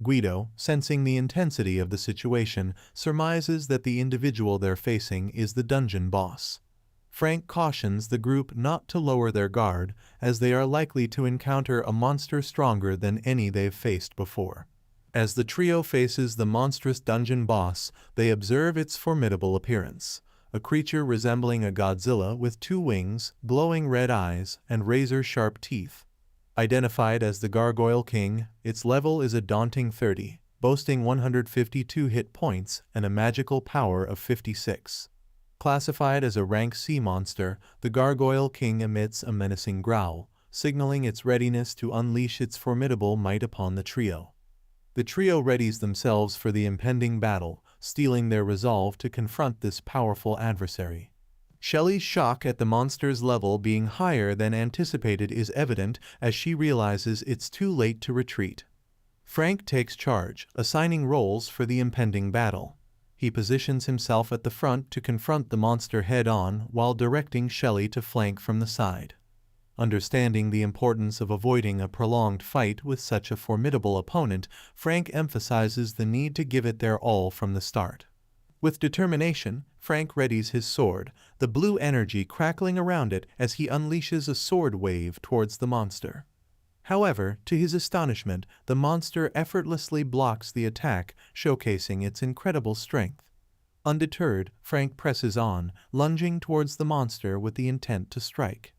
Guido, sensing the intensity of the situation, surmises that the individual they're facing is the dungeon boss. Frank cautions the group not to lower their guard, as they are likely to encounter a monster stronger than any they've faced before. As the trio faces the monstrous dungeon boss, they observe its formidable appearance. A creature resembling a Godzilla with 2 wings, glowing red eyes, and razor-sharp teeth. Identified as the Gargoyle King, its level is a daunting 30, boasting 152 hit points and a magical power of 56. Classified as a rank C monster, the Gargoyle King emits a menacing growl, signaling its readiness to unleash its formidable might upon the trio. The trio readies themselves for the impending battle, steeling their resolve to confront this powerful adversary. Shelley's shock at the monster's level being higher than anticipated is evident as she realizes it's too late to retreat. Frank takes charge, assigning roles for the impending battle. He positions himself at the front to confront the monster head-on while directing Shelley to flank from the side. Understanding the importance of avoiding a prolonged fight with such a formidable opponent, Frank emphasizes the need to give it their all from the start. With determination, Frank readies his sword, the blue energy crackling around it as he unleashes a sword wave towards the monster. However, to his astonishment, the monster effortlessly blocks the attack, showcasing its incredible strength. Undeterred, Frank presses on, lunging towards the monster with the intent to strike.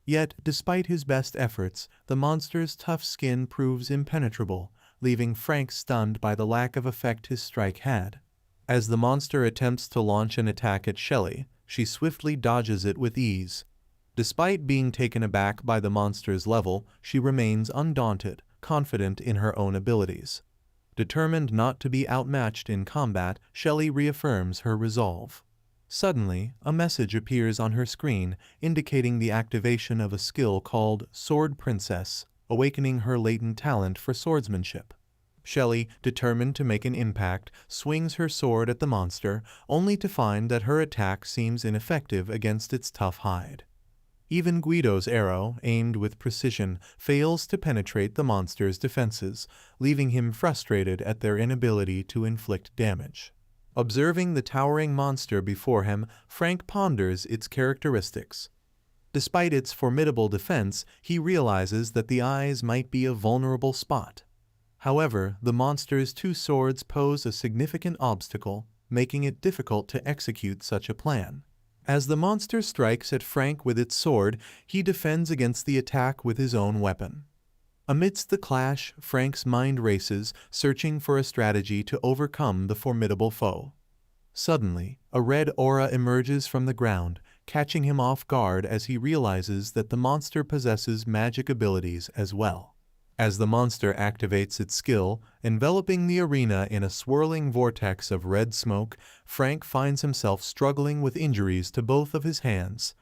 Yet, despite his best efforts, the monster's tough skin proves impenetrable, leaving Frank stunned by the lack of effect his strike had. As the monster attempts to launch an attack at Shelley, she swiftly dodges it with ease. Despite being taken aback by the monster's level, she remains undaunted, confident in her own abilities. Determined not to be outmatched in combat, Shelley reaffirms her resolve. Suddenly, a message appears on her screen, indicating the activation of a skill called Sword Princess, awakening her latent talent for swordsmanship. Shelley, determined to make an impact, swings her sword at the monster, only to find that her attack seems ineffective against its tough hide. Even Guido's arrow, aimed with precision, fails to penetrate the monster's defenses, leaving him frustrated at their inability to inflict damage. Observing the towering monster before him, Frank ponders its characteristics. Despite its formidable defense, he realizes that the eyes might be a vulnerable spot. However, the monster's 2 swords pose a significant obstacle, making it difficult to execute such a plan. As the monster strikes at Frank with its sword, he defends against the attack with his own weapon. Amidst the clash, Frank's mind races, searching for a strategy to overcome the formidable foe. Suddenly, a red aura emerges from the ground, catching him off guard as he realizes that the monster possesses magic abilities as well. As the monster activates its skill, enveloping the arena in a swirling vortex of red smoke, Frank finds himself struggling with injuries to both of his hands.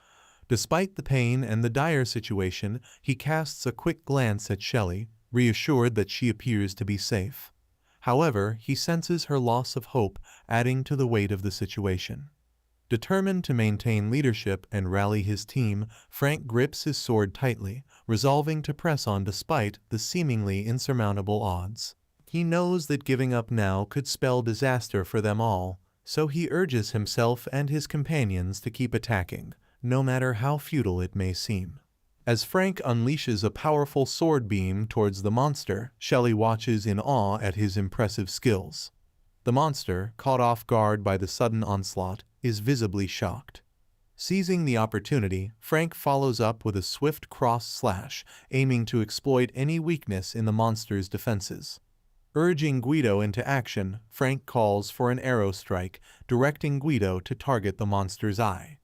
Despite the pain and the dire situation, he casts a quick glance at Shelley, reassured that she appears to be safe. However, he senses her loss of hope, adding to the weight of the situation. Determined to maintain leadership and rally his team, Frank grips his sword tightly, resolving to press on despite the seemingly insurmountable odds. He knows that giving up now could spell disaster for them all, so he urges himself and his companions to keep attacking, no matter how futile it may seem. As Frank unleashes a powerful sword beam towards the monster, Shelley watches in awe at his impressive skills. The monster, caught off guard by the sudden onslaught, is visibly shocked. Seizing the opportunity, Frank follows up with a swift cross slash, aiming to exploit any weakness in the monster's defenses. Urging Guido into action, Frank calls for an arrow strike, directing Guido to target the monster's eye.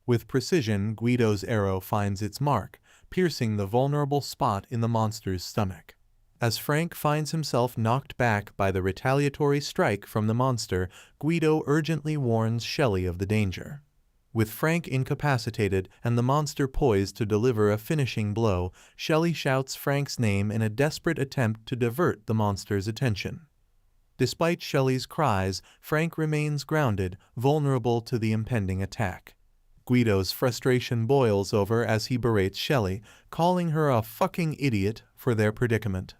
With precision, Guido's arrow finds its mark, piercing the vulnerable spot in the monster's stomach. As Frank finds himself knocked back by the retaliatory strike from the monster, Guido urgently warns Shelley of the danger. With Frank incapacitated and the monster poised to deliver a finishing blow, Shelley shouts Frank's name in a desperate attempt to divert the monster's attention. Despite Shelley's cries, Frank remains grounded, vulnerable to the impending attack. Guido's frustration boils over as he berates Shelley, calling her a fucking idiot for their predicament.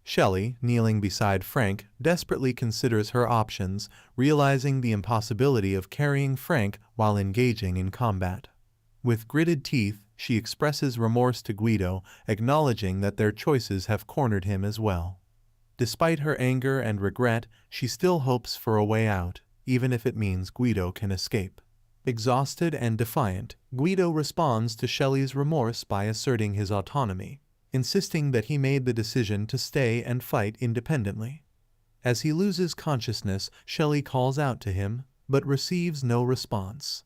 Shelley, kneeling beside Frank, desperately considers her options, realizing the impossibility of carrying Frank while engaging in combat. With gritted teeth, she expresses remorse to Guido, acknowledging that their choices have cornered him as well. Despite her anger and regret, she still hopes for a way out, even if it means Guido can escape. Exhausted and defiant, Guido responds to Shelley's remorse by asserting his autonomy, insisting that he made the decision to stay and fight independently. As he loses consciousness, Shelley calls out to him, but receives no response.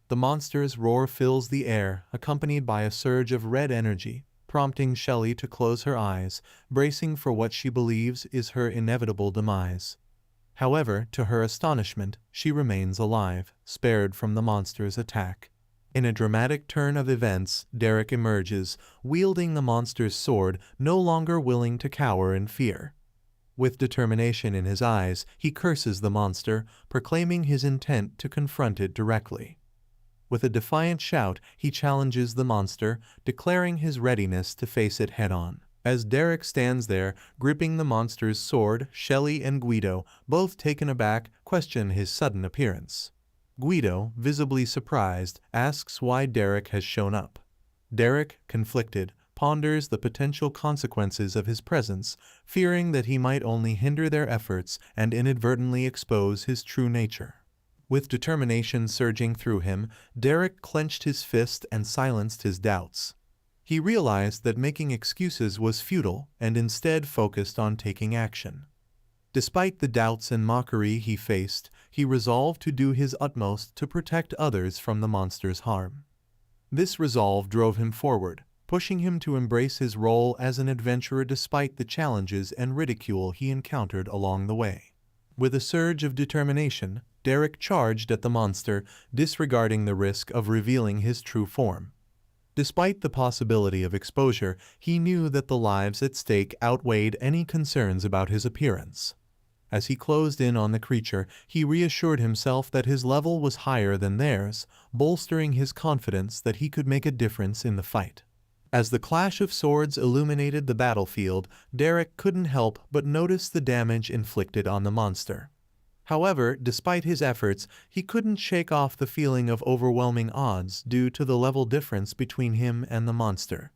The monster's roar fills the air, accompanied by a surge of red energy, prompting Shelley to close her eyes, bracing for what she believes is her inevitable demise. However, to her astonishment, she remains alive, spared from the monster's attack. In a dramatic turn of events, Derek emerges, wielding the monster's sword, no longer willing to cower in fear. With determination in his eyes, he curses the monster, proclaiming his intent to confront it directly. With a defiant shout, he challenges the monster, declaring his readiness to face it head-on. As Derek stands there, gripping the monster's sword, Shelley and Guido, both taken aback, question his sudden appearance. Guido, visibly surprised, asks why Derek has shown up. Derek, conflicted, ponders the potential consequences of his presence, fearing that he might only hinder their efforts and inadvertently expose his true nature. With determination surging through him, Derek clenched his fist and silenced his doubts. He realized that making excuses was futile and instead focused on taking action. Despite the doubts and mockery he faced, he resolved to do his utmost to protect others from the monster's harm. This resolve drove him forward, pushing him to embrace his role as an adventurer despite the challenges and ridicule he encountered along the way. With a surge of determination, Derek charged at the monster, disregarding the risk of revealing his true form. Despite the possibility of exposure, he knew that the lives at stake outweighed any concerns about his appearance. As he closed in on the creature, he reassured himself that his level was higher than theirs, bolstering his confidence that he could make a difference in the fight. As the clash of swords illuminated the battlefield, Derek couldn't help but notice the damage inflicted on the monster. However, despite his efforts, he couldn't shake off the feeling of overwhelming odds due to the level difference between him and the monster.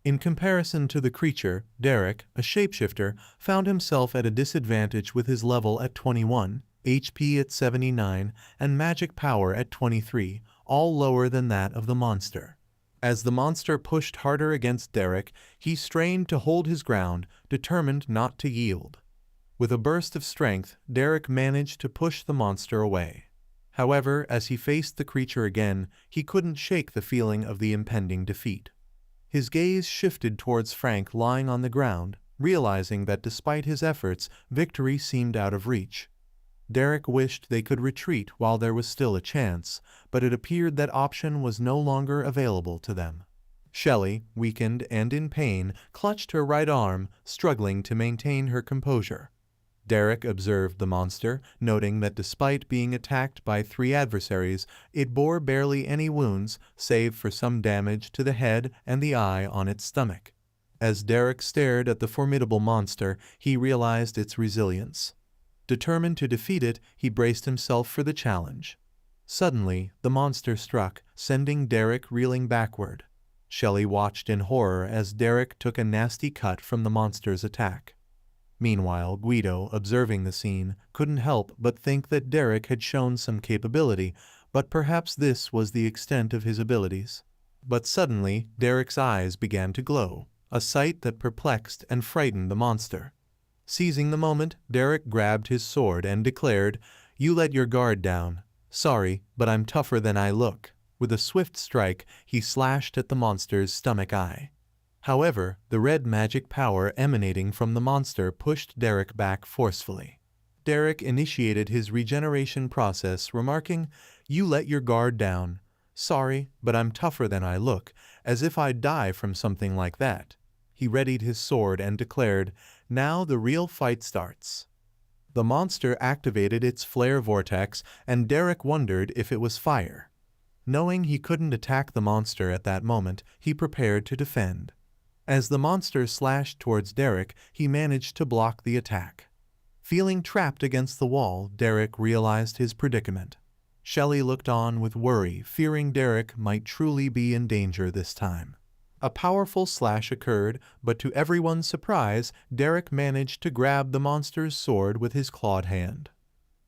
In comparison to the creature, Derek, a shapeshifter, found himself at a disadvantage with his level at 21, HP at 79, and magic power at 23, all lower than that of the monster. As the monster pushed harder against Derek, he strained to hold his ground, determined not to yield. With a burst of strength, Derek managed to push the monster away. However, as he faced the creature again, he couldn't shake the feeling of the impending defeat. His gaze shifted towards Frank lying on the ground, realizing that despite his efforts, victory seemed out of reach. Derek wished they could retreat while there was still a chance, but it appeared that option was no longer available to them. Shelley, weakened and in pain, clutched her right arm, struggling to maintain her composure. Derek observed the monster, noting that despite being attacked by 3 adversaries, it bore barely any wounds, save for some damage to the head and the eye on its stomach. As Derek stared at the formidable monster, he realized its resilience. Determined to defeat it, he braced himself for the challenge. Suddenly, the monster struck, sending Derek reeling backward. Shelley watched in horror as Derek took a nasty cut from the monster's attack. Meanwhile, Guido, observing the scene, couldn't help but think that Derek had shown some capability, but perhaps this was the extent of his abilities. But suddenly, Derek's eyes began to glow, a sight that perplexed and frightened the monster. Seizing the moment, Derek grabbed his sword and declared, "You let your guard down. Sorry, but I'm tougher than I look." With a swift strike, he slashed at the monster's stomach eye. However, the red magic power emanating from the monster pushed Derek back forcefully. Derek initiated his regeneration process, remarking, "You let your guard down. Sorry, but I'm tougher than I look, as if I'd die from something like that." He readied his sword and declared, "Now the real fight starts." The monster activated its flare vortex, and Derek wondered if it was fire. Knowing he couldn't attack the monster at that moment, he prepared to defend. As the monster slashed towards Derek, he managed to block the attack. Feeling trapped against the wall, Derek realized his predicament. Shelley looked on with worry, fearing Derek might truly be in danger this time. A powerful slash occurred, but to everyone's surprise, Derek managed to grab the monster's sword with his clawed hand.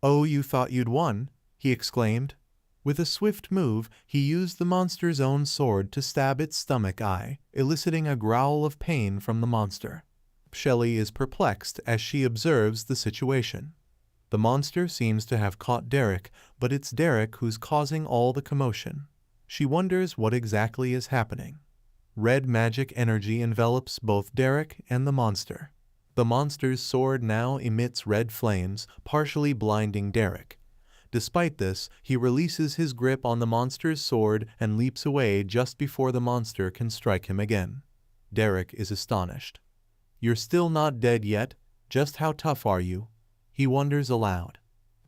"Oh, you thought you'd won?" he exclaimed. With a swift move, he used the monster's own sword to stab its stomach eye, eliciting a growl of pain from the monster. Shelley is perplexed as she observes the situation. The monster seems to have caught Derek, but it's Derek who's causing all the commotion. She wonders what exactly is happening. Red magic energy envelops both Derek and the monster. The monster's sword now emits red flames, partially blinding Derek. Despite this, he releases his grip on the monster's sword and leaps away just before the monster can strike him again. Derek is astonished. "You're still not dead yet? Just how tough are you?" he wonders aloud.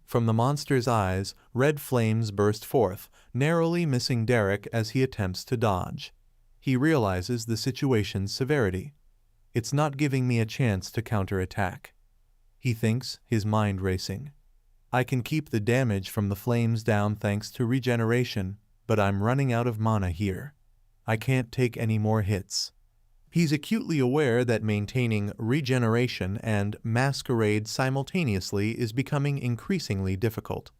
From the monster's eyes, red flames burst forth, narrowly missing Derek as he attempts to dodge. He realizes the situation's severity. "It's not giving me a chance to counterattack," he thinks, his mind racing. "I can keep the damage from the flames down thanks to regeneration, but I'm running out of mana here. I can't take any more hits." He's acutely aware that maintaining regeneration and masquerade simultaneously is becoming increasingly difficult.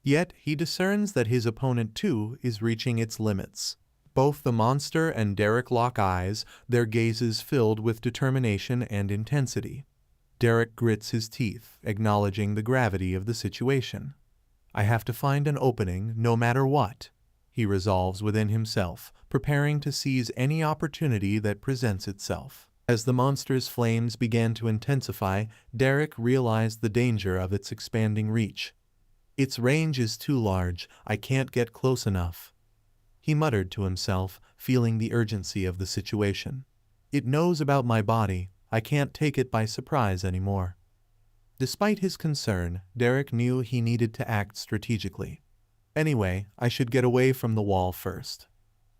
Yet he discerns that his opponent too is reaching its limits. Both the monster and Derek lock eyes, their gazes filled with determination and intensity. Derek grits his teeth, acknowledging the gravity of the situation. "I have to find an opening no matter what," he resolves within himself, preparing to seize any opportunity that presents itself. As the monster's flames began to intensify, Derek realized the danger of its expanding reach. "Its range is too large, I can't get close enough," he muttered to himself, feeling the urgency of the situation. "It knows about my body, I can't take it by surprise anymore." Despite his concern, Derek knew he needed to act strategically. "Anyway, I should get away from the wall first,"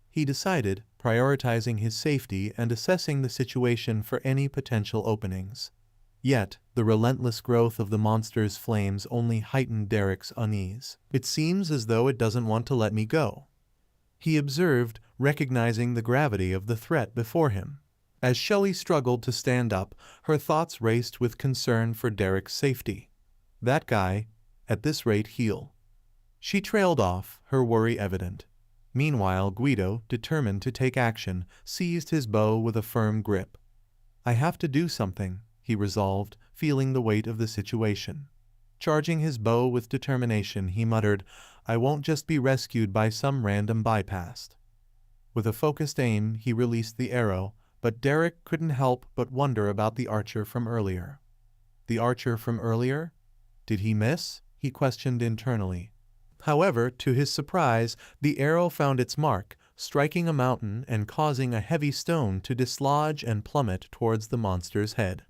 he decided, prioritizing his safety and assessing the situation for any potential openings. Yet, the relentless growth of the monster's flames only heightened Derek's unease. "It seems as though it doesn't want to let me go," he observed, recognizing the gravity of the threat before him. As Shelley struggled to stand up, her thoughts raced with concern for Derek's safety. That guy, at this rate he'll. She trailed off, her worry evident. Meanwhile, Guido, determined to take action, seized his bow with a firm grip. "I have to do something," he resolved, feeling the weight of the situation. Charging his bow with determination, he muttered, "I won't just be rescued by some random bypass." With a focused aim, he released the arrow, but Derek couldn't help but wonder about the archer from earlier. The archer from earlier? Did he miss? He questioned internally. However, to his surprise, the arrow found its mark, striking a mountain and causing a heavy stone to dislodge and plummet towards the monster's head.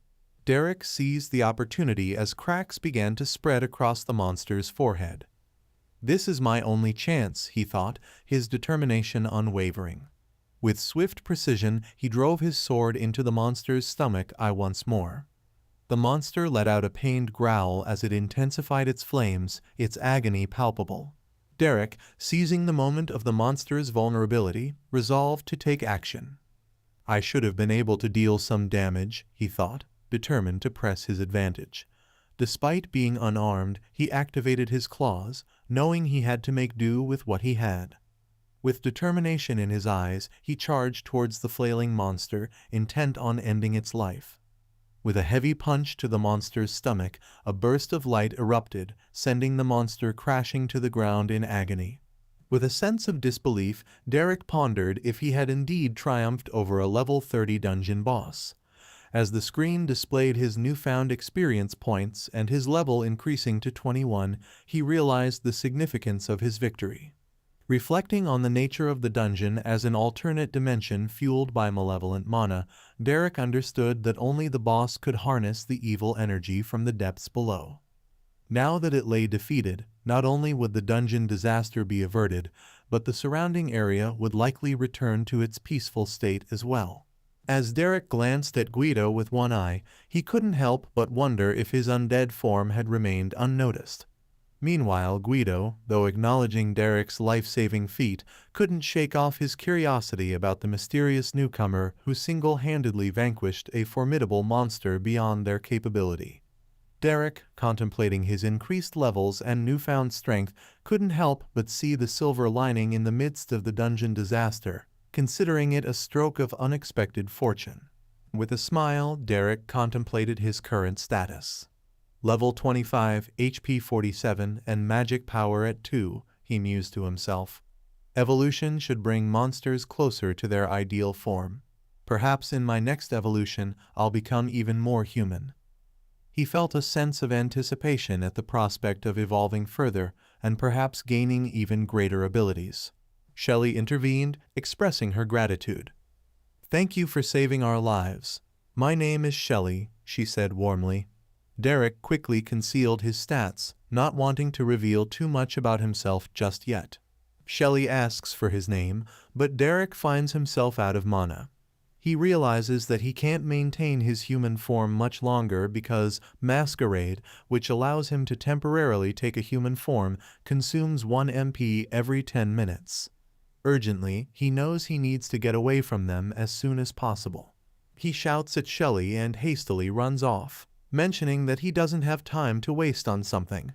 Derek seized the opportunity as cracks began to spread across the monster's forehead. "This is my only chance," he thought, his determination unwavering. With swift precision, he drove his sword into the monster's stomach eye once more. The monster let out a pained growl as it intensified its flames, its agony palpable. Derek, seizing the moment of the monster's vulnerability, resolved to take action. "I should have been able to deal some damage," he thought, determined to press his advantage. Despite being unarmed, he activated his claws, knowing he had to make do with what he had. With determination in his eyes, he charged towards the flailing monster, intent on ending its life. With a heavy punch to the monster's stomach, a burst of light erupted, sending the monster crashing to the ground in agony. With a sense of disbelief, Derek pondered if he had indeed triumphed over a level 30 dungeon boss. As the screen displayed his newfound experience points and his level increasing to 21, he realized the significance of his victory. Reflecting on the nature of the dungeon as an alternate dimension fueled by malevolent mana, Derek understood that only the boss could harness the evil energy from the depths below. Now that it lay defeated, not only would the dungeon disaster be averted, but the surrounding area would likely return to its peaceful state as well. As Derek glanced at Guido with one eye, he couldn't help but wonder if his undead form had remained unnoticed. Meanwhile, Guido, though acknowledging Derek's life-saving feat, couldn't shake off his curiosity about the mysterious newcomer who single-handedly vanquished a formidable monster beyond their capability. Derek, contemplating his increased levels and newfound strength, couldn't help but see the silver lining in the midst of the dungeon disaster, considering it a stroke of unexpected fortune. With a smile, Derek contemplated his current status. Level 25, HP 47, and magic power at 2, he mused to himself. Evolution should bring monsters closer to their ideal form. Perhaps in my next evolution, I'll become even more human. He felt a sense of anticipation at the prospect of evolving further and perhaps gaining even greater abilities. Shelley intervened, expressing her gratitude. "Thank you for saving our lives. My name is Shelley," she said warmly. Derek quickly concealed his stats, not wanting to reveal too much about himself just yet. Shelley asks for his name, but Derek finds himself out of mana. He realizes that he can't maintain his human form much longer because Masquerade, which allows him to temporarily take a human form, consumes 1 MP every 10 minutes. Urgently, he knows he needs to get away from them as soon as possible. He shouts at Shelley and hastily runs off, mentioning that he doesn't have time to waste on something.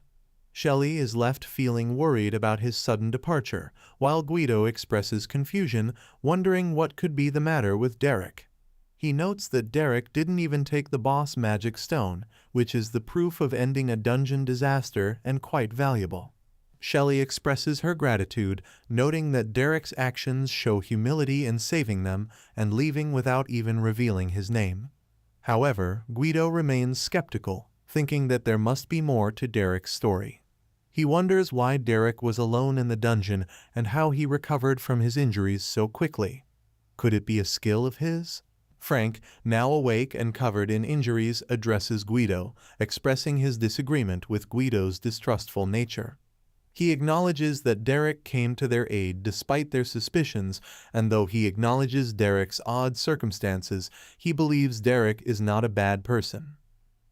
Shelley is left feeling worried about his sudden departure, while Guido expresses confusion, wondering what could be the matter with Derek. He notes that Derek didn't even take the boss magic stone, which is the proof of ending a dungeon disaster and quite valuable. Shelley expresses her gratitude, noting that Derek's actions show humility in saving them and leaving without even revealing his name. However, Guido remains skeptical, thinking that there must be more to Derek's story. He wonders why Derek was alone in the dungeon and how he recovered from his injuries so quickly. Could it be a skill of his? Frank, now awake and covered in injuries, addresses Guido, expressing his disagreement with Guido's distrustful nature. He acknowledges that Derek came to their aid despite their suspicions, and though he acknowledges Derek's odd circumstances, he believes Derek is not a bad person.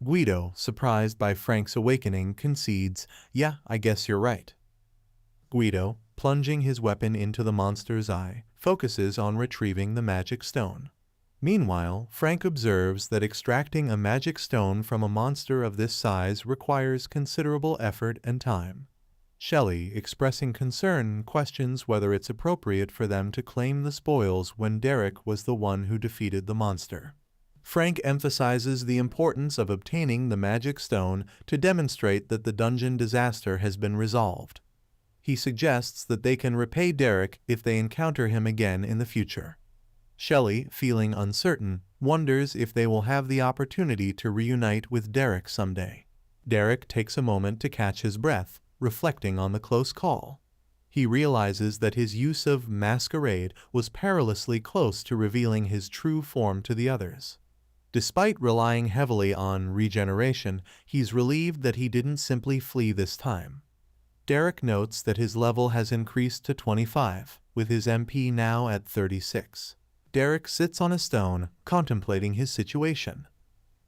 Guido, surprised by Frank's awakening, concedes, "Yeah, I guess you're right." Guido, plunging his weapon into the monster's eye, focuses on retrieving the magic stone. Meanwhile, Frank observes that extracting a magic stone from a monster of this size requires considerable effort and time. Shelley, expressing concern, questions whether it's appropriate for them to claim the spoils when Derek was the one who defeated the monster. Frank emphasizes the importance of obtaining the magic stone to demonstrate that the dungeon disaster has been resolved. He suggests that they can repay Derek if they encounter him again in the future. Shelley, feeling uncertain, wonders if they will have the opportunity to reunite with Derek someday. Derek takes a moment to catch his breath, reflecting on the close call. He realizes that his use of Masquerade was perilously close to revealing his true form to the others. Despite relying heavily on regeneration, he's relieved that he didn't simply flee this time. Derek notes that his level has increased to 25, with his MP now at 36. Derek sits on a stone, contemplating his situation.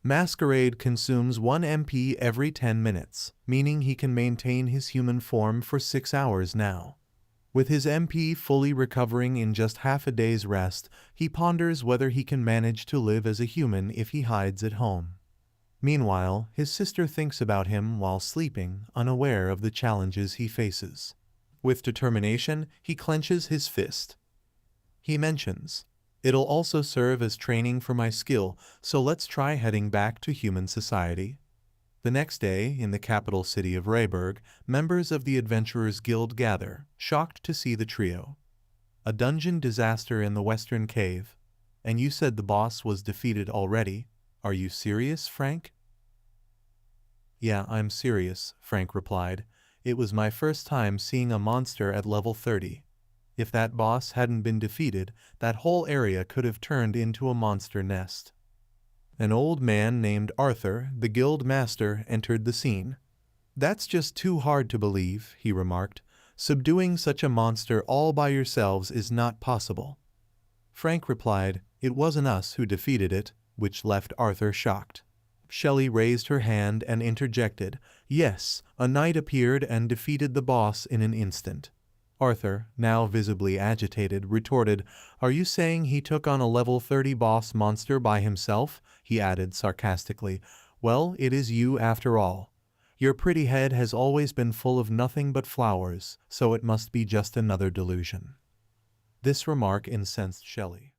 Masquerade consumes 1 MP every 10 minutes, meaning he can maintain his human form for 6 hours now. With his MP fully recovering in just half a day's rest, he ponders whether he can manage to live as a human if he hides at home. Meanwhile, his sister thinks about him while sleeping, unaware of the challenges he faces. With determination, he clenches his fist. He mentions, "It'll also serve as training for my skill, so let's try heading back to human society." The next day, in the capital city of Rayburg, members of the Adventurers Guild gather, shocked to see the trio. "A dungeon disaster in the Western Cave. And you said the boss was defeated already. Are you serious, Frank?" "Yeah, I'm serious," Frank replied. "It was my first time seeing a monster at level 30. If that boss hadn't been defeated, that whole area could have turned into a monster nest." An old man named Arthur, the guild master, entered the scene. "That's just too hard to believe," he remarked. "Subduing such a monster all by yourselves is not possible." Frank replied, "It wasn't us who defeated it," which left Arthur shocked. Shelley raised her hand and interjected, "Yes, a knight appeared and defeated the boss in an instant." Arthur, now visibly agitated, retorted, "Are you saying he took on a level 30 boss monster by himself?" He added sarcastically, "Well, it is you after all. Your pretty head has always been full of nothing but flowers, so it must be just another delusion." This remark incensed Shelley.